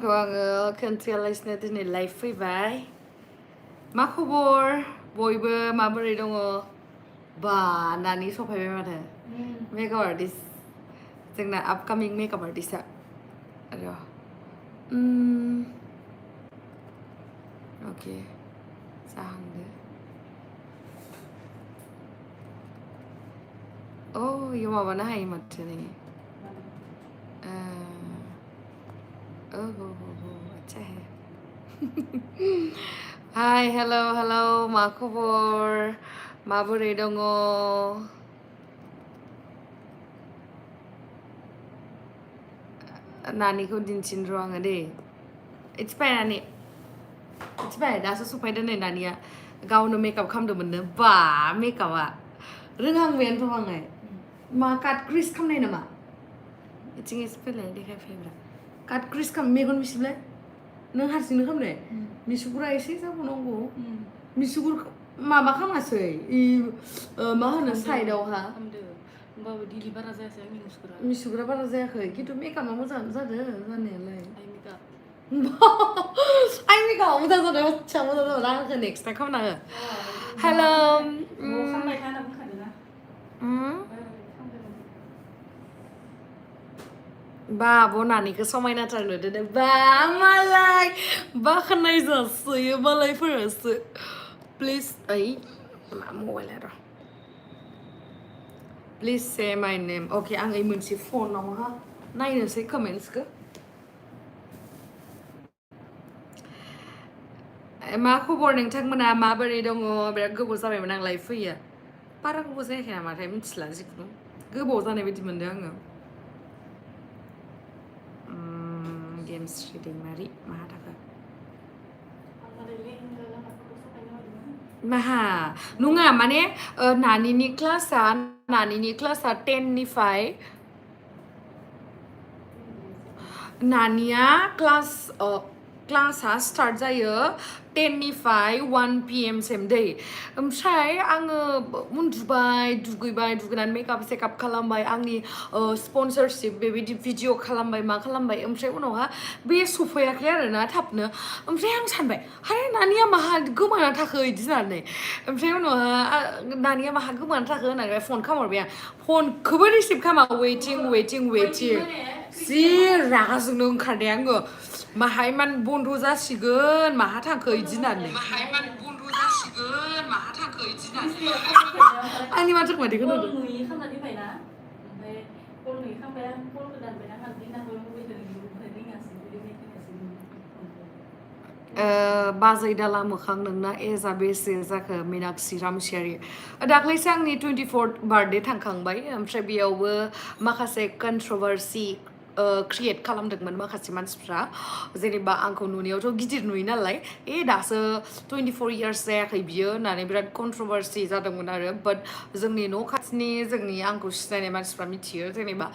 खोन्थियालासिनो दिनै लाइभ फैबाय मा खबर बयबो माबोरै दङ बा नानि सफायबाय माथो मेकआप आर्टिस्ट जोंना आपकामिं मेकआप आर्टिस्टआ र' अके जाहांदो इयाव माबानो हायो माथो नै आच्छा हाय हेलौ मा खबर माबोरै दङ नानिखौ दिन्थिनो र' आङो दे इट्सबाय नानि इट्सबाय दासो सफायदो नै नानिया गावनो मेकआप खालामदोंमोननो बा मेकआपआ रोंहांबायानोथ' आङो मा काट क्रिस खालामनाय नामा इथिं एसे फैलाय देखायफैब्रा काट क्रिस खालाम मेगन मिसिबलाय नों हारसिंनो खालामनाय मिसुगुरा एसे जाबावनांगौ मिसुगुर माबा खालामासै मा होनो साइडआवहा होमबाबो दिलि बारा जायासै आंनि मिसुगुरा बारा जायाखै खिन्थु मेकआपआ मोजाङानो जादों जानायालाय आइ मेकआपआ मोजां जादों आच्छा मोजां जादों आंखौ नेक्स्ट टाइम खालामना हो हेलौ बा आब' नानिखौ समायनाथार नुदों बा मालाय बाख्नाय जासोयो मालायफोरासो प्लिज ओइ मा मबाइला र' प्लिज से माइ नेम अके आं ओइ मोनसे फनावहा नायनोसै कमेन्ट्सखौ मा खबर नोंथांमोना माबोरै दङ बिराद गोबाव जाबायमोन आं लाइभ फैयो बारा गोबाव जायाखै नामाथाय मिथिला जिखुनु गोबाव जानाय बायदि मोनदों आङो गेम्स दैमारि माहा थाखो माहा नङा माने नानिनि क्लासा 10निफ्राय नानिया क्लासा स्टार्ट जायो 10निफ्राय 1 PM सिम दै ओमफ्राय आङो उन्दुबाय दुगैनानै मेकआप सेकआप खालामबाय आंनि स्पन्सरशिप बेबायदि भिडिअ खालामबाय मा खालामबाय ओमफ्राय उनावहा बे सफैयाखै आरोना थाबनो ओमफ्राय आं सानबाय हाय नानिया माहा गोमाना थाखो बिदि होननानै ओमफ्राय उनावहा नानिया माहा गोमाना थाखो होननानै फन खालामहरबाय आं फनखौबो रिसिभ खालामा वेटिं जि रागा जोंनो ओंखारनाय आङो माहाय मान बन्द' जासिगोन माहा थांखो बिदि होननानै आंनि माथोखौ मादि खोनादों बाजै दाला मोखां नोंना एजआ बेसे जाखो मीनाक्षी रामसियारि दाख्लैसो आंनि 24th बार्थडे थांखांबाय ओमफ्राय बेयावबो माखासे कन्ट्रभारसि क्रिएट खालामदोंमोन माखासे मानसिफ्रा जेनेबा आंखौ नुनायावथ' गिदिर नुयो नालाय दासो 24 इयार्स जायाखै बियो होननानै बिराद कन्ट्रभारसि जादोंमोन आरो बाट जोंनि न' खाथिनि जोंनि आंखौ सिनायनाय मानसिफ्रा मिथियो जेनेबा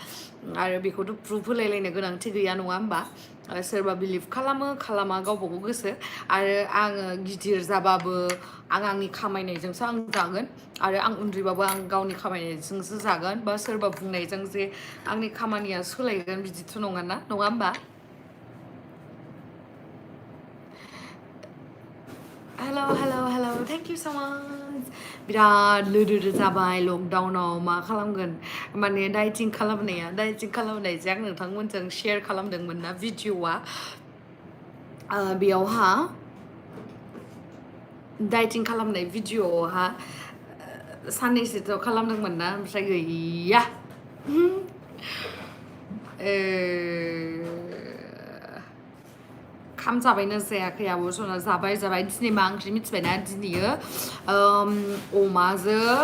आरो बेखौथ' प्रुफ होलायलायनो गोनांथि गैया नङा होमबा सोरबा बिलिभ खालामा गावबागाव गोसो आरो आङो गिदिर जाबाबो आंनि खामायनायजोंसो आं जागोन आरो आं उन्दैबाबो आं गावनि खामायनायजोंसो जागोन बा सोरबा बुंनायजों जे आंनि खामानिया सोलायगोन बिदिथ' नङा होमबा हेल' थेंक इउ स' माच बिराद लोदोदो जाबाय लकडाउनाव मा खालामगोन माने डाइटिं खालामनायजों आं नोंथांमोनजों शेयार खालामदोंमोन ना भिडिअ'आ बेयावहा डाइटिं खालामनाय भिडिअ'आवहा साननैसोथ' खालामदोंमोन ना ओमफ्राय गैया खाम जाबायना जायाखै आब' सना जाबाय दिनै मा ओंख्रि मिथिबायना दिनैयो अमाजों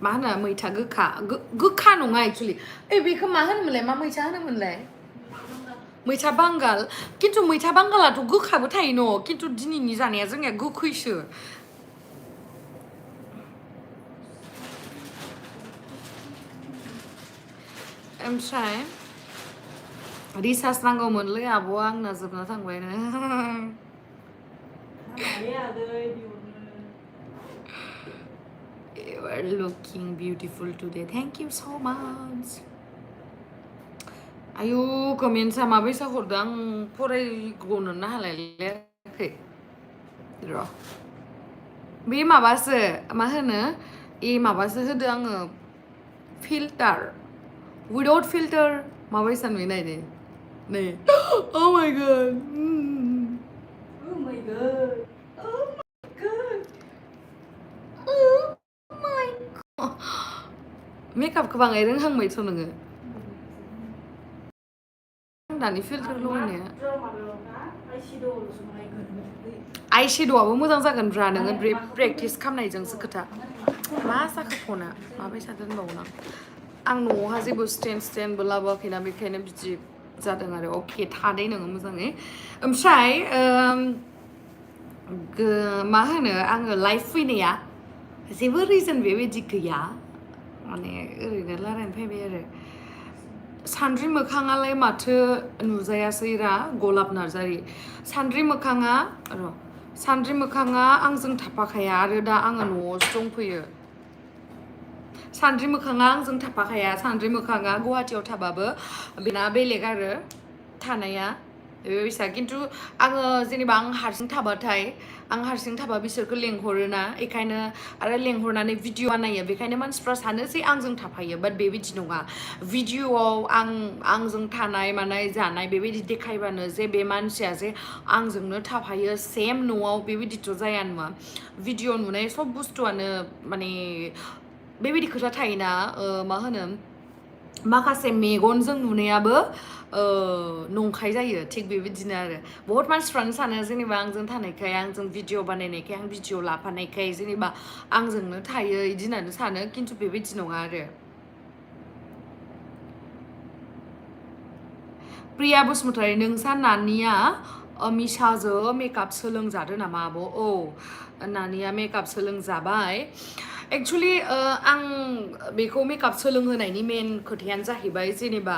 मा होनो मैथा गोखा नङा एक्सुलि बेखौ मा होनोमोनलाय मा मैथा होनोमोनलाय मैथा बांगाल खिन्थु मैथा बांगालाथ' गोखाबो थायो न' खिन्थु दिनैनि जानाया जोंनिया गोखैसो ओमफ्राय रिसार्ज नांगौमोनलै आब' आंना जोबना थांबायनो You are looking beautiful today. Thank you so much. आयु कमेन्टसा माबायसा हरदों आं फरायग'नोनो हालायलायाखै र' बे माबासो मा होनो माबासो होदो आङो फिल्टार विदाउट फिल्टार माबायसा नुयो नायदो नै oh my god oh my god oh my god oh my god मेकआपखौ बाङाय रोंहांबायथ' नोङो दानि फिल्टार लगायनाया आइशेड'आबो मोजां जागोन ब्रा नोङो प्रेक्टिस खालामनायजोंसो खोथा मा जाखो फना माबायसा दोनबावनो आं न'आवहा जेबो स्टेन्डबो लाबोआखैना बेखायनो बिदि जादों आरो अके थादे नोङो मोजाङै ओमफ्राय मा होनो आङो लाइभ फैनाया जेबो रिजन बेबायदि गैया माने ओरैनो रायलायनो फैबाय आरो सानद्रि मोखाङालाय माथो नुजायासैरा गलाब नार्जारि सानद्रि मोखाङा र' सानद्रि मोखाङा आंजों थाफाखाया आरो दा आङो न'आवसो दंफैयो सानद्रि मोखाङा आंजों थाफाखाया सानद्रि मोखाङा गुवाहाटियाव थाबाबो बेना बेलेग आरो थानाया बेबायसा खिन्थु आङो जेनेबा आं हारसिं थाबाथाय आं हारसिं थाबा बिसोरखौ लेंहरोना बेखायनो आरो लेंहरनानै भिडिअ बानायो बेखायनो मानसिफ्रा सानो जे आंजों थाफायो बाट बेबायदि नङा भिडिअआव आंजों थानाय मानाय जानाय बेबायदि देखायबानो जे बे मानसिया जे आंजोंनो थाफायो सेम न'आव बेबायदिथ' जाया नङा भिडिअ नुनाय सब बुस्थुआनो माने बेबायदि खोथा थायोना मा होनो माखासे मेगनजों नुनायाबो नंखाय जायो थिग बेबायदिनो आरो बहुत मानसिफ्रानो सानो जेनेबा आंजों थानायखाय आंजों भिडिअ बानायनायखाय आं भिडिअ लाफानायखाय जेनेबा आंजोंनो थायो बिदि होननानै सानो खिन्थु बेबायदि नङा आरो प्रिया बसुमतारी नोंसा नानिया मिसाजों मेकआप सोलोंजादो नामा आब' औ नानिया मेकआप सोलोंजाबाय एक्सुअलि आं बेखौ मेकआप सोलोंहोनायनि मेन खोथायानो जाहैबाय जेनेबा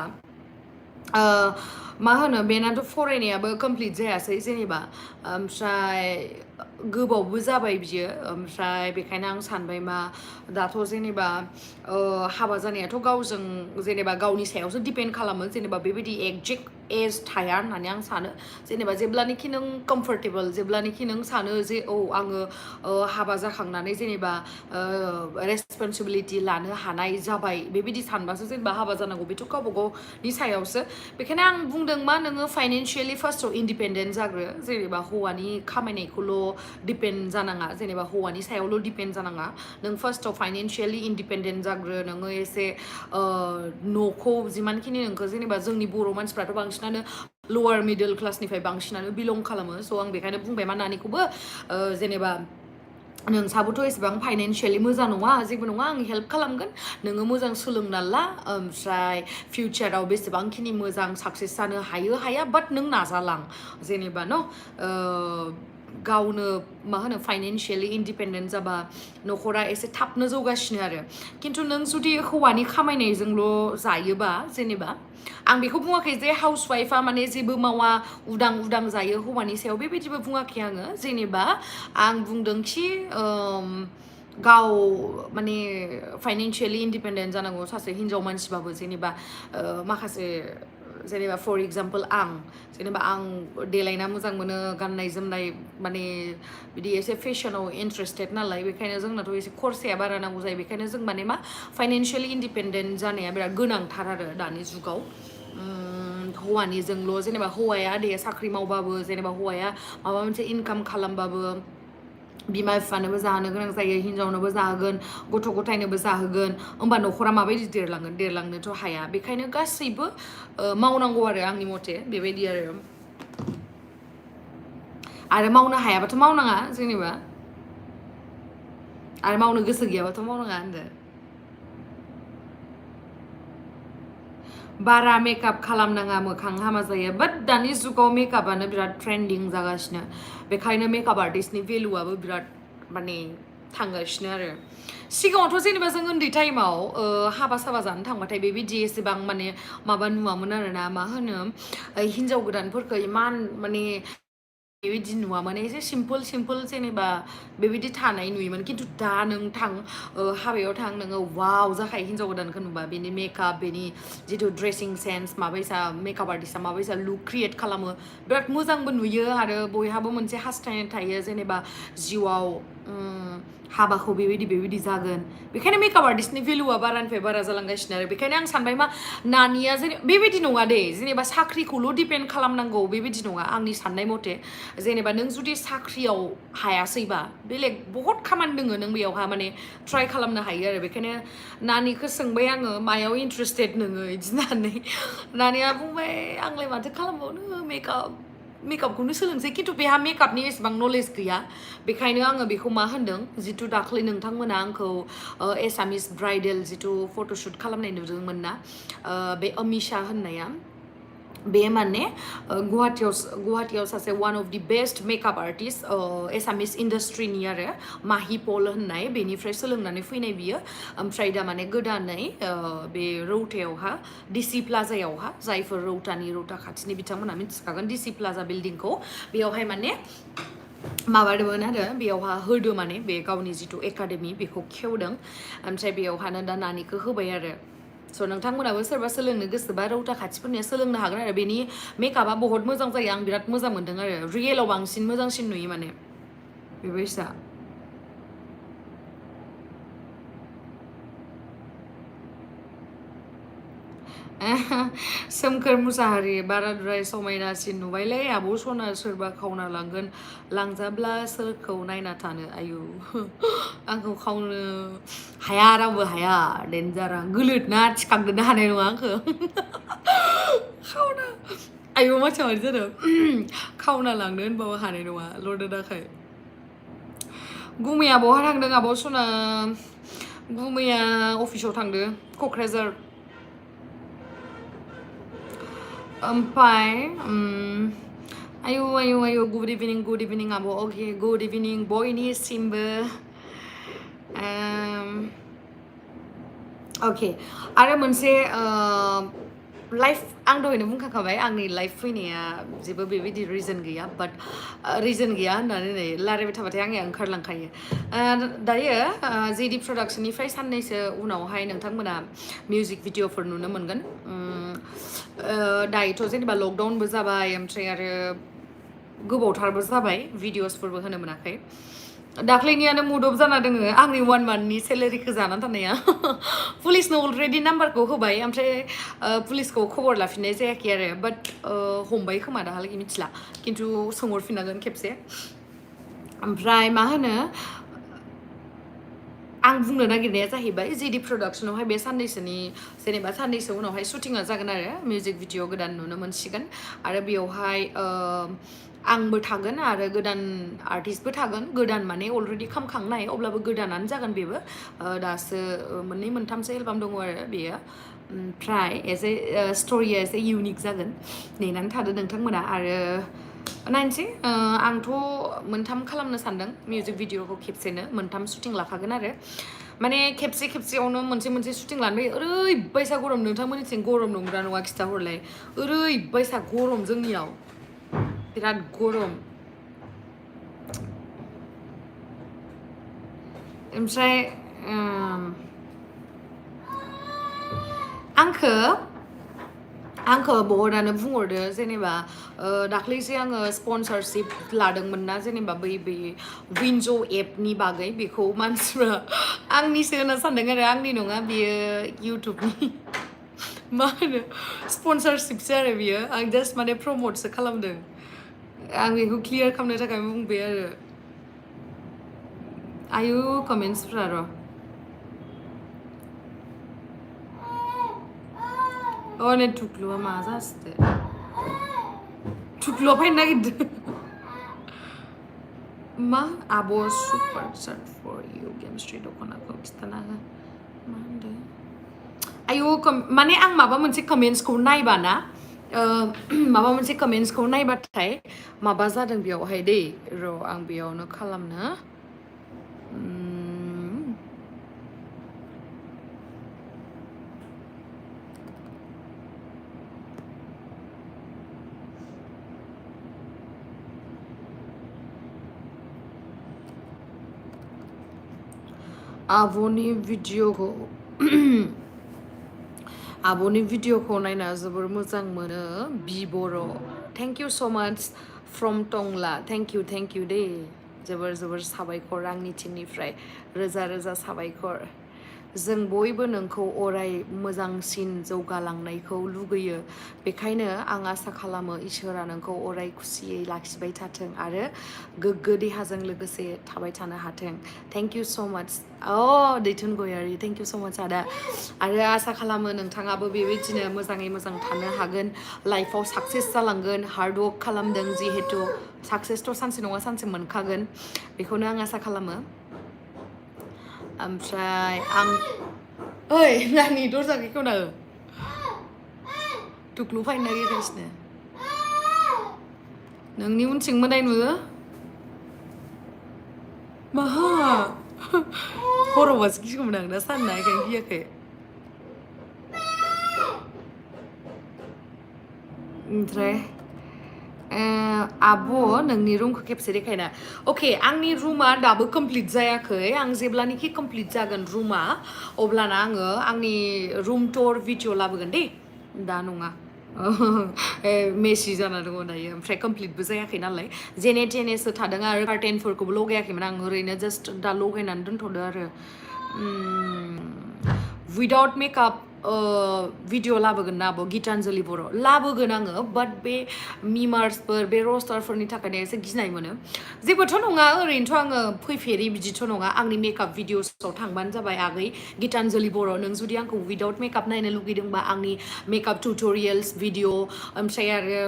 मा होनो बेनाथ' फरायनायाबो कमप्लिट जायासै जेनेबा ओमफ्राय गोबावबो जाबाय बियो ओमफ्राय बेखायनो आं सानबाय मा दाथ' जेनेबा हाबा जानायाथ' गावजों जेनेबा गावनि सायावसो डिपेन्ड खालामो जेनेबा बेबायदि एक्जेक्ट एज थाया होननानै आं सानो जेनेबा जेब्लानोखि नों कमफर्टेबल जेब्लानोखि नों सानो जे औ आङो हाबा जाखांनानै जेनेबा रेसपन्सिबिलिटि लानो हानाय जाबाय बेबायदि सानबासो जेनेबा हाबा जानांगौ बेथ' गावबा गावनि सायावसो बेखायनो आं बुंदों मा नोङो फाइनेन्सियेलि फार्स्टआव इन्डिपेन्डेन्ट जाग्रो जेनेबा हौवानि खामायनायखौल' डिपेन्ड जानाङा जेनेबा हौवानि सायावल' डिपेन्ड जानाङा नों फार्स्टआव फाइनेन्सियेलि इन्डिपेन्डेन्ट जाग्रो नोङो एसे न'खौ जिमानखिनि नोंखौ जेनेबा जोंनि बर' मानसिफ्राथ' बांसिनानो लवार मिडल क्लासनिफ्राय बांसिनानो बिलं खालामो स' आं बेखायनो बुंबाय मा नानिखौबो जेनेबा नोंसाबोथ' एसेबां फाइनेन्सियेलि मोजां नङा जेबो नङा आं हेल्प खालामगोन नोङो मोजां सोलोंना ला ओमफ्राय फिउचाराव बेसेबांखिनि मोजां साक्सेस जानो हायो हाया बाट नों नाजालां जेनेबा न' गावनो मा होनो फाइनेन्सियेलि इन्डिपेन्डेन्ट जाबा न'खरा एसे थाबनो जौगासिनो आरो खिन्थु नों जुदि हौवानि खामायनायजोंल' जायोबा जेनेबा आं बेखौ बुङाखै जे हाउस वाइफआ माने जेबो मावा उदां उदां जायो हौवानि सायाव बेबायदिबो बुङाखै आङो जेनेबा आं बुंदोंखि गाव माने फाइनेन्सियेलि इन्डिपेन्डेन्ट जानांगौ सासे हिन्जाव मानसिबाबो जेनेबा माखासे जेनेबा फर एग्जाम्पल आं जेनेबा आं देलायना मोजां मोनो गाननाय जोमनाय माने बिदि एसे फेशनाव इन्ट्रेस्टेड नालाय बेखायनो जोंनाथ' एसे खरसाया बारा नांगौ जायो बेखायनो जों माने मा फाइनेन्सियेलि इन्डिपेन्डेन्ट जानाया बिराद गोनांथार आरो दानि जुगाव हौवानिजोंल' जेनेबा हौवाया दे साख्रि मावबाबो जेनेबा हौवाया माबा मोनसे इनकाम खालामबाबो बिमा बिफानोबो जाहोनो गोनां जायो हिन्जावनोबो जाहोगोन गथ' गथायनोबो जाहोगोन होमबा न'खरा माबायदि देरलांगोन देरलांनोथ' हाया बेखायनो गासैबो मावनांगौ आरो आंनि मथे बेबायदि आरो मावनो हायाबाथ' मावनाङा जेनेबा आरो मावनो गोसो गैयाबाथ' मावनाङा होनदो बारा मेकआप खालामनाङा मोखां हामा जायो बाट दानि जुगाव मेकआपानो बिराद ट्रेन्डिं जागासिनो बेखायनो मेकआप आर्टिस्टनि भेलुआबो बिराद माने थांगासिनो आरो सिगाङावथ' जेनेबा जों उन्दै टाइमाव हाबा साबा जानो थांबाथाय बेबायदि एसेबां माने माबा नुवामोन आरोना मा होनो हिन्जाव गोदानफोरखौ इमान माने बेबायदि नुवामोन एसे सिम्पोल जेनेबा बेबायदि थानाय नुयोमोन खिन्थु दा नों हाबायाव थां नोङो वाव जाखायो हिन्जाव गोदानखौ नुबा बेनि मेकआप बेनि जिथु ड्रेसिं सेन्स माबायसा मेकआप आर्टिस्टआ माबायसा लुक क्रिएट खालामो बिराद मोजांबो नुयो आरो बयहाबो मोनसे हास्थायनाय थायो जेनेबा जिउआव हाबाखौ बेबायदि जागोन बेखायनो मेकआप आर्टिस्टनि भेलुआ बारानिफ्राय बारा जालांगासिनो आरो बेखायनो आं सानबाय मा नानिया बेबायदि नङा दे जेनेबा साख्रिखौल' डिपेन्ड खालामनांगौ बेबायदि नङा आंनि साननाय मथे जेनेबा नों जुदि साख्रियाव हायासैबा बेलेग बहुत खामानि दोङो नों बेयावहा माने ट्राइ खालामनो हायो आरो बेखायनो नानिखौ सोंबाय आङो मायाव इन्ट्रेस्टेड नोङो बिदि होननानै नानिया बुंबाय आंलाय माथो खालामबावनो मेकआपखौनो सोलोंसै खिन्थु बेहा मेकआपनि एसेबां नलेज गैया बेखायनो आङो बेखौ मा होनदों जिथु दाख्लै नोंथांमोना आंखौ एसामिस ब्राइडेल जिथु फट'शुट खालामनाय नुदोंमोन ना बे अमिषा होननाया बे माने गुवाहाटियाव सासे one of the best makeup artist Assamese इन्डास्ट्रिनि आरो माहि पल होननाय बेनिफ्राय सोलोंनानै फैनाय बियो ओमफ्राय दा माने गोदानै बे रौतायावहा डिसि प्लाजायावहा जायफोर रौता खाथिनि बिथांमोना मिथिखागोन डिसि प्लाजा बिल्डिंखौ बेयावहाय माने माबादोंमोन आरो बेयावहा होदो माने बे गावनि जिथु एकाडेमि बेखौ खेवदों ओमफ्राय बेयावहानो दा नानिखौ होबाय आरो स' नोंथांमोनाबो सोरबा सोलोंनो गोसोबा रौता खाथिफोरनिया सोलोंनो हागोन आरो बेनि मेकआपआ बहुत मोजां जायो आं बिराद मोजां मोन्दों आरो रियेलाव बांसिन मोजांसिन नुयो माने बेबायसा सोमखोर मुसाहारि बाराद्राय समायनासिन नुबायलै आब' सना सोरबा खावना लांजाब्ला सोरखौ नायना थानो आयु आंखौ खावनो हाया रावबो हाया डेन्जारा गोलोदना थिखांनोनो हानाय नङा आंखौ खावना आयु मानसिया मादि जादों खावना लांनो होनबाबो हानाय नङा लरदो दाखाय गुमैया बहा थांदों आब' सना गुमैया अफिसाव थांदो क'क्राझार ओमफ्राय आयु गुड इभिनिं आब' अके गुड इभिनिं बयनिसिमबो अके आरो मोनसे लाइफ आं दहायनो बुंखांखाबाय आंनि लाइफ फैनाया जेबो बेबायदि रिजन गैया बाट रिजन गैया होननानै नै रायलायबाय थाबाथाय आंनिया ओंखारलांखायो दायो जेडि प्रडाक्सननिफ्राय साननैसो उनावहाय नोंथांमोना मिउजिक भिडिअफोर नुनो मोनगोन दायोथ' जेनेबा लकडाउनबो जाबाय ओमफ्राय आरो गोबावथारबो जाबाय भिडिअसफोरबो होनो मोनाखै दाख्लैनियानो मुड अफ जाना दोङो आंनि 1 मान्थनि सेलेरिखौ जानानै थानाया पुलिसनो अलरेडि नाम्बारखौ होबाय ओमफ्राय पुलिसखौ खबर लाफिननाय जायाखै आरो बाट हमबाय खोमा दाहालागै मिथिला खिन्थु सोंहरफिननांगोन खेबसे ओमफ्राय मा होनो आं बुंनो नागिरनाया जाहैबाय जेडि प्रडाक्सनावहाय बे जेनेबा साननैसो उनावहाय शुटिंआ जागोन आरो मिउजिक भिडिअ गोदान नुनो मोनसिगोन आरो बेयावहाय आंबो थागोन आरो गोदान आर्टिस्टबो थागोन गोदान माने अलरेडि खामखांनाय अब्लाबो गोदानानो जागोन बेबो दासो मोननै मोनथामसो एलबाम दङ आरो बेयो ओमफ्राय एज ए स्ट'रिया एसे इउनिक जागोन नेनानै थादो नोंथांमोना आरो नायनोसै आंथ' मोनथाम खालामनो सानदों मिउजिक भिडिअखौ खेबसेनो मोनथाम शुटिं लाखागोन आरो माने खेबसेयावनो मोनसे शुटिं लानो ओरैबायसा गरम नोंथांमोननिथिं गरम नंगौना नङा खिथाहरलाय ओरैबायसा गरम जोंनियाव बिराद गरम ओमफ्राय आंखौ बहुतानो बुंहरदो जेनेबा दाख्लैसो आङो स्पन्सरशिप लादोंमोन ना जेनेबा बै विन्ज' एपनि बागै बेखौ मानसिफ्रा आंनिसो होनना सानदों आरो आंनि नङा बेयो इउटुबनि मा होनो स्पन्सरशिपसो आरो बियो आं जास्ट माने प्रमटसो खालामदों आं बेखौ क्लियार खालामनो थाखाय बुंबाय आरो आयु कमेन्ट्सफ्रा र' नै थुख्लुआ मा जासोदो थुख्लुआ फैनो नागिरदों मा आब' super short for you chemistry दख'नाखौ खिथाना हो मा होनदों आयु माने आं माबा मोनसे कमेन्ट्सखौ नायबा ना माबा मोनसे कमेन्ट्सखौ नायबाथाय माबा जादों बेयावहाय दै र' आं बेयावनो खालामनो आब'नि भिडिअखौ आब'नि भिडिअखौ नायना जोबोर मोजां मोनो बि बर' थेंक इउ स' माच फ्रम टंला थेंक इउ दे जोबोर जोबोर साबायखर आंनिथिंनिफ्राय रोजा रोजा साबायखर जों बयबो नोंखौ अराय मोजांसिन जौगालांनायखौ लुगैयो बेखायनो आं आसा खालामो इसोरा नोंखौ अराय खुसियै लाखिबाय थाथों आरो गोग्गो देहाजों लोगोसे थाबाय थानो हाथों थेंक इउ स' माच दैथुन गयारि थेंक इउ स' माच आदा आरो आसा खालामो नोंथाङाबो बेबायदिनो मोजाङै मोजां थानो हागोन लाइफआव साक्सेस जालांगोन हार्ड वर्क खालामदों जिहेथु साक्सेसथ' सानसे नङा सानसे मोनखागोन बेखौनो आं आसा खालामो ओमफ्राय आं ओइ नानि दरजाखौ खेवना हो टुक्लु फैनो नागिरगासिनो नोंनि उनथिं मोदाय नुयो माहा हरावबासो गिगौमोन आं दा सान नायखायनो गियाखै ओमफ्राय आब' नोंनि रुमखौ खेबसे देखायना अके आंनि रुमा दाबो कमप्लिट जायाखै आं जेब्लानोखि कमप्लिट जागोन रुमा अब्लाना आङो आंनि रुम टुर भिडिअ लाबोगोन दे दा नङा मेसि जाना दङ दायो ओमफ्राय कमप्लिटबो जायाखै नालाय जेने थेनेसो थादों आरो कार्टेनफोरखौबो लगायाखैमोन आं ओरैनो जास्ट दा लगायनानै दोनथ'दो आरो विदाउट मेकआप भिडिअ लाबोगोन ना आब' गितानजलि बर' लाबोगोन आङो बाट बे मिमार्सफोर बे रस्टारफोरनि थाखायनो एसे गिनाय मोनो जेबोथ' नङा ओरैनोथ' आङो फैफेरि बिदिथ' नङा आंनि मेकआप भिडिअसआव थांबानो जाबाय आगै गितानजलि बर' नों जुदि आंखौ विदाउट मेकआप नायनो लुगैदोंबा आंनि मेकआप टुटरियेल्स भिडिअ ओमफ्राय आरो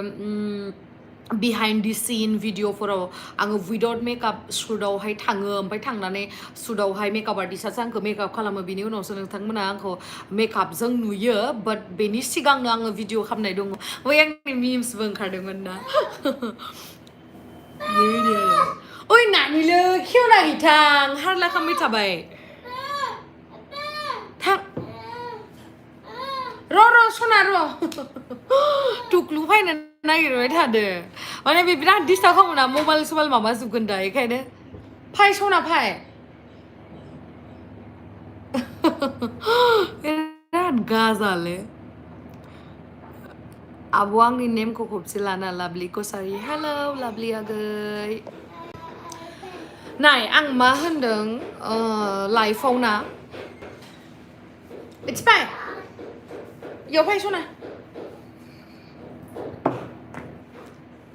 बिहाइन्ड दि सिन भिडिअफोराव आङो विदाउट मेकआप शुटआवहाय थाङो ओमफ्राय थांनानै शुटआवहाय मेकआप आर्टिस्टआसो आंखौ मेकआप खालामो बिनि उनावसो नोंथांमोना आंखौ मेकआपजों नुयो बाट बेनि सिगांनो आङो भिडिअ खालामनाय दङ बै आंनि मिम्सबो ओंखारदोंमोन ना बेबायदि आरो ओइ नानिलो खेवना हैथां हारला खालामबाय थाबाय थां र' सना र' टुक्लु फैनो नागिरबाय थादो माने बे बिराद डिस्टार्ब खालामो ना मबाइल सबाइल माबाजोबगोन दा बेखायनो फाय सना फाय बिराद गाजाले आब' आंनि नेमखौ खबसे लाना लाभलि कसारि हेलौ लाभलि आगै नाय आं मा होनदों लाइफआव ना इट्स फाइन इयाव फाय सना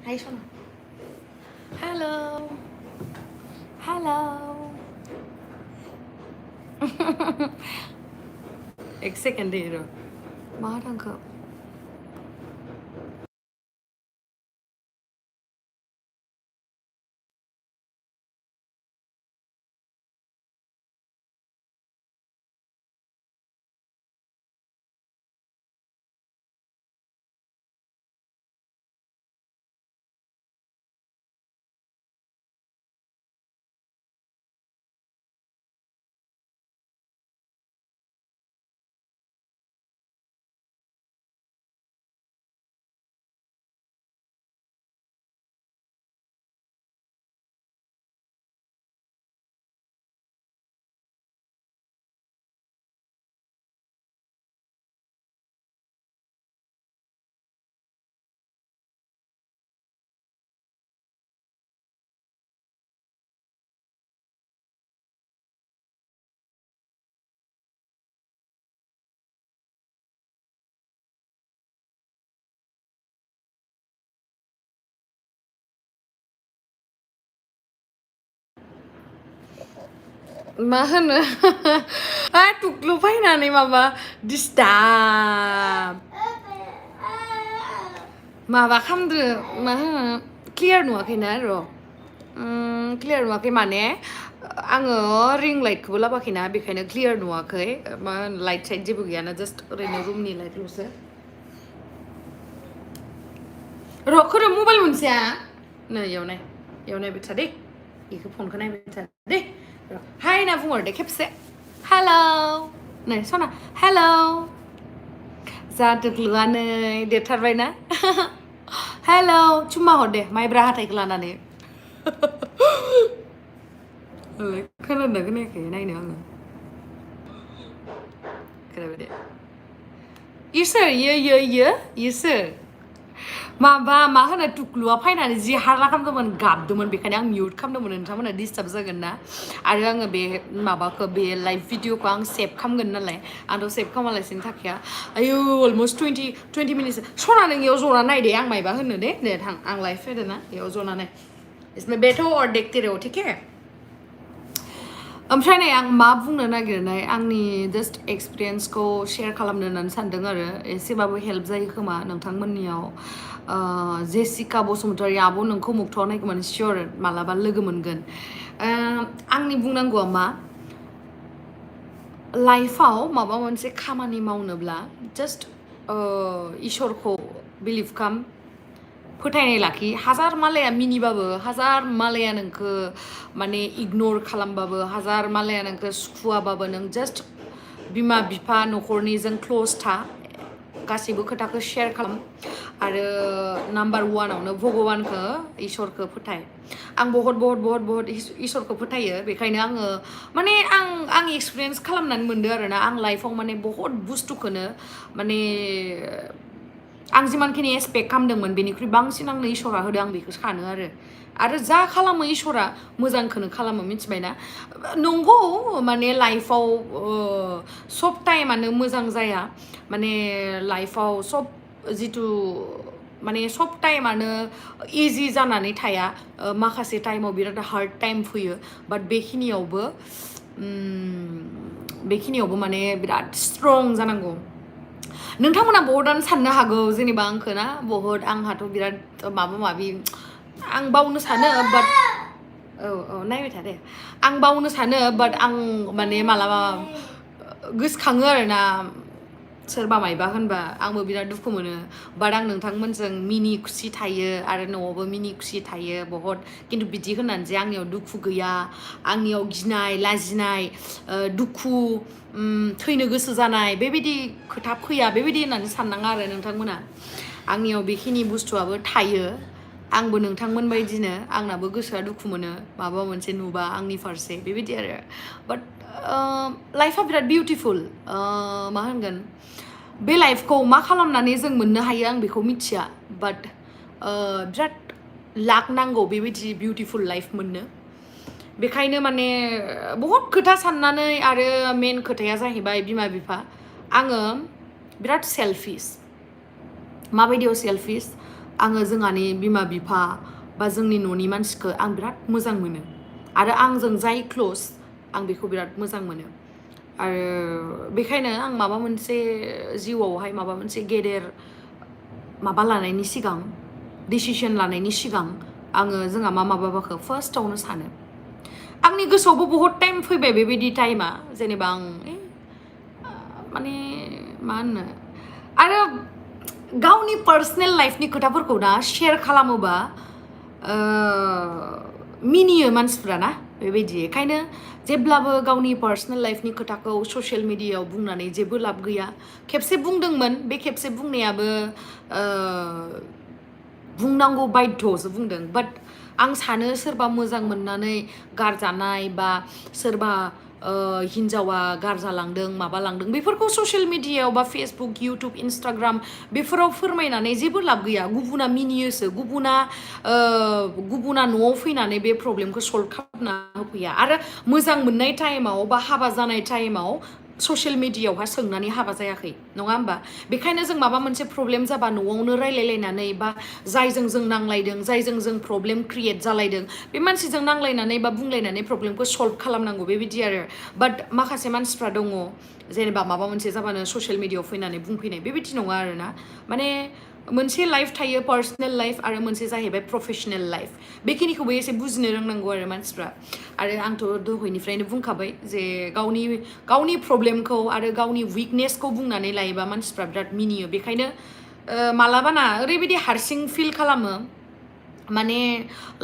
हाय सना हेलौ एक सेकेन्ड दे र' मा थांखो मा होनो टुक्लु फैनानै माबा डिस्टार्ब माबा खालामदो मा होनो क्लियार नुवाखैना र' क्लियार नुवाखै माने आङो रिं लाइटखौबो लाबोआखैना बेखायनो क्लियार नुवाखै मा लाइट साइट जेबो गैयाना जास्ट ओरैनो रुमनि लाइटल'सो र' खोरो मबाइल मोनसेया नै इयाव नायबाय था दे बेखौ फनखौ नायबाय था दे हाय होनना बुंहरदे खेबसे हेलौ नै सना हेलौ जा टुक्लुआ नै देरथारबाय ना हेलौ चुम्मा हरदे माइब्रा हाथाइखौ लानानै खोनादोंना खोनायाखै नायनो आङो खोनाबाय दे इसोर यो इसोर माबा मा होनो टुक्लुआ फैनानै जि हारला खालामदोंमोन गाबदोंमोन बेखायनो आं मिउट खालामदोंमोन नोंथांमोना डिस्टार्ब जागोन ना आरो आङो बे माबाखौ बे लाइभ भिडिअखौ आं सेभ खालामगोन नालाय आंथ' सेभ खालामालासिनो थाखाया आयौ अलमस्ट 20 मिनिट्स सना नों इयाव जना नाय दे आं मायबा होनो दे थां आं लाइभ फैदों ना इयाव जना नाय इसमें बेथ' अर्धेक तेरे हो ठीक है ओमफ्राय नै आं मा बुंनो नागिरनाय आंनि जास्ट एक्सपिरियेन्सखौ शेयार खालामनो होननानै सानदों आरो एसेबाबो हेल्प जायो खोमा नोंथांमोननियाव जेसिका बसुमतारी आब' नोंखौ मोगथाङाव नायगौमोन सियर मालाबा लोगो मोनगोन आंनि बुंनांगौआ मा लाइफआव माबा मोनसे खामानि मावनोब्ला जास्ट इसोरखौ बिलिभ खालाम फोथायनाय लाखि हाजार मालाया मिनिबाबो हाजार मालाया नोंखौ माने इगनर खालामबाबो हाजार मालाया नोंखौ सुखुवाबाबो नों जास्ट बिमा बिफा न'खरनिजों क्ल'ज था गासैबो खोथाखौ शेयार खालाम आरो नाम्बार वानावनो भगवानखौ इसोरखौ फोथाय आं बहुत इसोरखौ फोथायो बेखायनो आङो माने आं एक्सपिरियेन्स खालामनानै मोनदों आरोना आं लाइफआव माने बहुत बुस्थुखौनो माने आं जिमानखिनि एक्सपेक्ट खालामदोंमोन बेनिख्रुइ बांसिन आंनो इसोरा होदों आं बेखौ सानो आरो जा खालामो इसोरा मोजांखौनो खालामो मिथिबायना नंगौ माने लाइफआव सब टाइमानो मोजां जाया माने लाइफआव सब जितु माने सब टाइमानो इजि जानानै थाया माखासे टाइमाव बिराद हार्ड टाइम फैयो बाट बेखिनियावबो माने बिराद स्ट्रं जानांगौ नोंथांमोना बहुतानो साननो हागौ जेनेबा आंखौ ना बहुत आंहाथ' बिराद माबा माबि आं बावनो सानो बाट औ नायबाय था दे आं बावनो सानो बाट आं माने मालाबा गोसोखाङो आरोना सोरबा मायबा होनबा आंबो बिराद दुखु मोनो बाट आं नोंथांमोनजों मिनि खुसि थायो आरो न'आवबो मिनि खुसि थायो बहुत खिन्थु बिदि होननानै जे आंनियाव दुखु गैया आंनियाव गिनाय लाजिनाय दुखु थैनो गोसो जानाय बेबायदि खोथा फैया बेबायदि होननानै साननाङा आरो नोंथांमोना आंनियाव बेखिनि बुस्थुआबो थायो आंबो नोंथांमोन बायदिनो आंनाबो गोसोआ दुखु मोनो माबा मोनसे नुबा आंनि फारसे बेबायदि आरो बाट लाइफआ बिराद बिउटिफुल मा होनगोन बे लाइफखौ मा खालामनानै जों मोननो हायो आं बेखौ मिथिया बाट बिराद लाक नांगौ बेबायदि बिउटिफुल लाइफ मोननो बेखायनो माने बहुत खोथा साननानै आरो मेन खोथाया जाहैबाय बिमा बिफा आङो बिराद सेल्फिस माबायदियाव सेल्फिस आङो जोंहानि बिमा बिफा बा जोंनि न'नि मानसिखौ आं बिराद मोजां मोनो आरो आंजों जाय क्ल'ज आं बेखौ बिराद मोजां मोनो आरो बेखायनो आं माबा मोनसे जिउआवहाय माबा मोनसे गेदेर माबा लानायनि सिगां डिसिसन लानायनि सिगां आङो जोंहा माबाखौ फार्स्टआवनो सानो आंनि गोसोआवबो बहुत टाइम फैबाय बेबायदि टाइमा जेनेबा आं माने मा होनो आरो गावनि पार्सनेल लाइफनि खोथाफोरखौ ना शेयार खालामोबा मिनियो मानसिफ्रा ना बेबायदि बेखायनो जेब्लाबो गावनि पार्सनेल लाइफनि खोथाखौ ससियेल मिडियायाव बुंनानै जेबो लाब गैया खेबसे बुंदोंमोन बे खेबसे बुंनायाबो बुंनांगौ बाध्य'सो बुंदों बाट आं सानो सोरबा मोजां मोननानै गारजानाय बा सोरबा हिन्जावा गारजालांदों माबालांदों बेफोरखौ ससियेल मिडियायाव बा फेसबुक इउटुब इन्स्टाग्राम बेफोराव फोरमायनानै जेबो लाब गैया गुबुना मिनियोसो गुबुना न'आव फैनानै बे प्रब्लेमखौ सल्भ खालामना होफैया आरो मोजां मोननाय टाइमाव बा हाबा जानाय टाइमाव ससियेल मिडियायावहा सोंनानै हाबा जायाखै नङा होमबा बेखायनो जों माबा मोनसे प्रब्लेम जाबा न'आवनो रायलायलायनानै बा जायजों जों नांलायदों जायजों जों प्रब्लेम क्रिएट जालायदों बे मानसिजों नांलायनानै बा बुंलायनानै प्रब्लेमखौ सल्भ खालामनांगौ बेबायदि आरो बाट माखासे मानसिफ्रा दङ जेनेबा माबा मोनसे जाबानो ससियेल मिडियायाव फैनानै बुंफैनाय बेबायदि नङा आरोना माने मोनसे लाइफ थायो पार्सनेल लाइफ आरो मोनसे जाहैबाय प्रफेसनेल लाइफ बेखिनिखौबो एसे बुजिनो रोंनांगौ आरो मानसिफ्रा आरो आंथ' दहायनिफ्रायनो बुंखाबाय जे गावनि प्रब्लेमखौ आरो गावनि विकनेसखौ बुंनानै लायोबा मानसिफ्रा बिराद मिनियो बेखायनो मालाबाना ओरैबायदि हारसिं फिल खालामो माने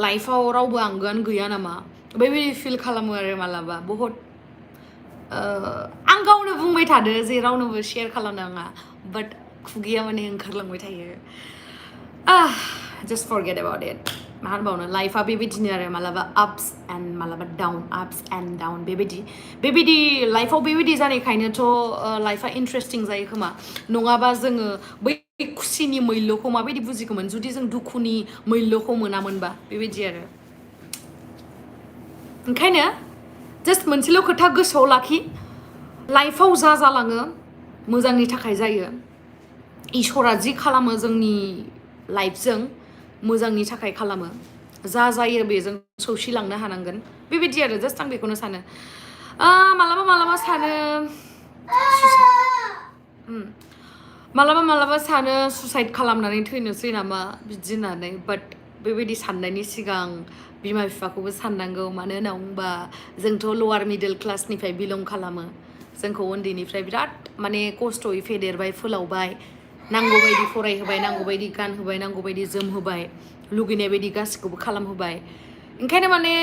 लाइफआव रावबो आंगोआनो गैया नामा बेबायदि फिल खालामो आरो मालाबा बहुत आं गावनो बुंबाय थादो जे रावनोबो शेयार खालामनाङा बाट खुगाया माने ओंखारलांबाय थायो just forget about it मा होनबावनो लाइफआ बेबायदिनो आरो मालाबा ups and मालाबा ups and down बेबायदि लाइफआव बेबायदि जानायखायनोथ' लाइफआ इन्टारेस्टिं जायो खोमा नङाबा जोङो बै खुसिनि मैल्यखौ माबायदि बुजिगौमोन जुदि जों दुखुनि मैल्यखौ मोनामोनबा बेबायदि आरो ओंखायनो जास्ट मोनसेल' खोथा गोसोआव लाखि लाइफआव जा जालाङो मोजांनि थाखाय जायो इसोरा जि खालामो जोंनि लाइफजों मोजांनि थाखाय खालामो जा जायो बेजों सौसिलांनो हानांगोन बेबायदि आरो जास्ट आं बेखौनो सानो मालाबा सानो मालाबा सानो सुसाइड खालामनानै थैनोसै नामा बिदि होननानै बाट बेबायदि साननायनि सिगां बिमा बिफाखौबो साननांगौ मानो होनना बुंबा जोंथ' लवार मिडल क्लासनिफ्राय बिलं खालामो जोंखौ उन्दैनिफ्राय बिराद माने खस्थ'यै फेदेरबाय फोलावबाय नांगौ बायदि फरायहोबाय नांगौ बायदि गानहोबाय नांगौ बायदि जोमहोबाय लुगैनाय बायदि गासिखौबो खालामहोबाय ओंखायनो माने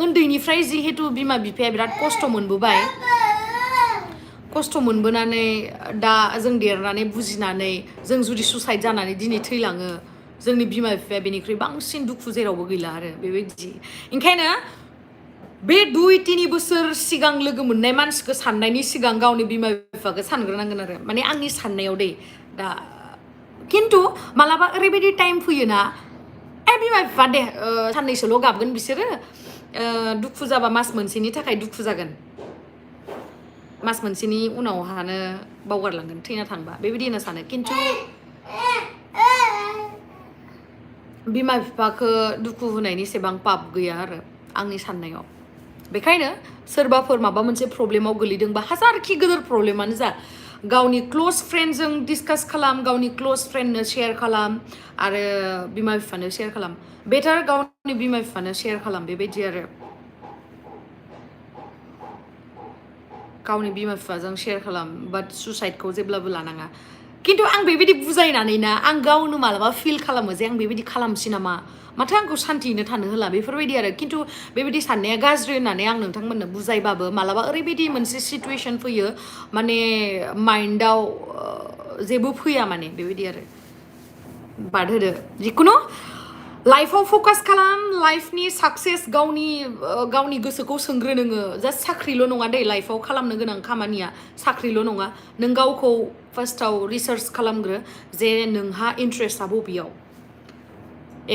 उन्दैनिफ्राय जिहेतु बिमा बिफाया बिराद खस्थ' मोनबोबाय खस्थ' मोनबोनानै दा जों देरनानै बुजिनानै जों जुदि सुसाइड जानानै दिनै थैलाङो जोंनि बिमा बिफाया बेनिख्रुइ बांसिन दुखु जेरावबो गैला आरो बेबायदि ओंखायनो बे 2-3 बोसोर सिगां लोगो मोननाय मानसिखौ साननायनि सिगां गावनि बिमा बिफाखौ सानग्रोनांगोन आरो माने आंनि साननायाव दै दा खिन्थु मालाबा ओरैबायदि टाइम फैयोना बिमा बिफा दे साननैसोल' गाबगोन बिसोरो दुखु जाबा मास मोनसेनि थाखाय दुखु जागोन मास मोनसेनि उनावहानो बावगारलांगोन थैना थांबा बेबायदि होनना सानो खिन्थु बिमा बिफाखौ दुखु होनायनि एसेबां पाप गैया आरो आंनि साननायाव बेखायनो सोरबाफोर माबा मोनसे प्रब्लेमाव गोलैदोंबा हाजारखि गिदिर प्रब्लेमानो जा गावनि क्ल'ज फ्रेन्डजों डिसकास खालाम गावनि क्ल'ज फ्रेन्डनो शेयार खालाम आरो बिमा बिफानो शेयार खालाम बेटार गावनि बिमा बिफानो शेयार खालाम बेबायदि आरो गावनि बिमा बिफाजों शेयार खालाम बाट सुसाइडखौ जेब्लाबो लानाङा खिन्थु आं बेबायदि बुजायनानै ना आं गावनो मालाबा फिल खालामो जे आं बेबायदि खालामसै नामा माथो आंखौ सान्थियैनो थानो होला बेफोरबायदि आरो खिन्थु बेबायदि साननाया गाज्रि होननानै आं नोंथांमोननो बुजायबाबो मालाबा ओरैबायदि मोनसे सिटुवेसन फैयो माने माइन्डआव जेबो फैया माने बेबायदि आरो बाद होदो जिखुनु लाइफआव फकास खालाम लाइफनि साक्सेस गावनि गोसोखौ सोंग्रो नोङो जास्ट साख्रिल' नङा दै लाइफआव खालामनो गोनां खामानिया साख्रिल' नङा नों गावखौ फार्स्टआव रिसार्च खालामग्रो जे नोंहा इन्ट्रेस्टआ बबेयाव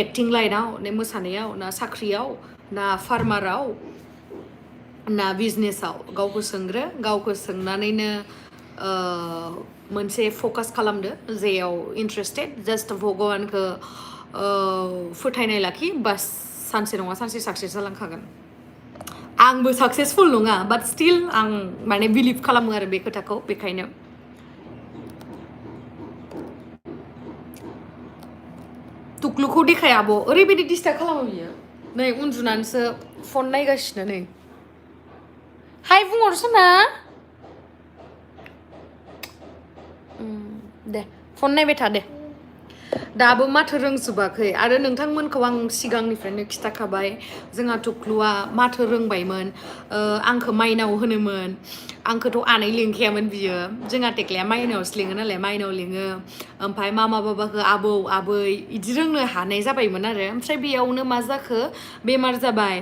एक्टिं लाइनाव ना मोसानायाव ना साख्रियाव ना फार्माराव ना बिजनेसाव गावखौ सोंग्रो गावखौ सोंनानैनो मोनसे फकास खालामदो जेयाव इन्ट्रेस्टेड जास्ट भगवानखौ फोथायनाय लाखि बास सानसे नङा सानसे साक्सेस जालांखागोन आंबो साक्सेसफुल नङा बाट स्टिल आं माने बिलिभ खालामो आरो बे खोथाखौ बेखायनो टुक्लुखौ देखायाबो ओरैबायदि डिस्टार्ब खालामो बियो नै उन्दुनानैसो फन नायगासिनो नै हाय बुंहरसो ना दे फन नायबाय था दे दाबो माथो रोंजोबाखै आरो नोंथांमोनखौ आं सिगांनिफ्रायनो खिथाखाबाय जोंहा टुक्लुआ माथो रोंबायमोन आंखौ माइनाव होनोमोन आंखौथ' आनै लिंखायामोन बियो जोंहा टेक्लाया माइनावसो लिङो नालाय माइनाव लिङो ओमफ्राय मामा बाबाखौ आबौ आबै बिदि रोंनो हानाय जाबायमोन आरो ओमफ्राय बेयावनो मा जाखो बेमार जाबाय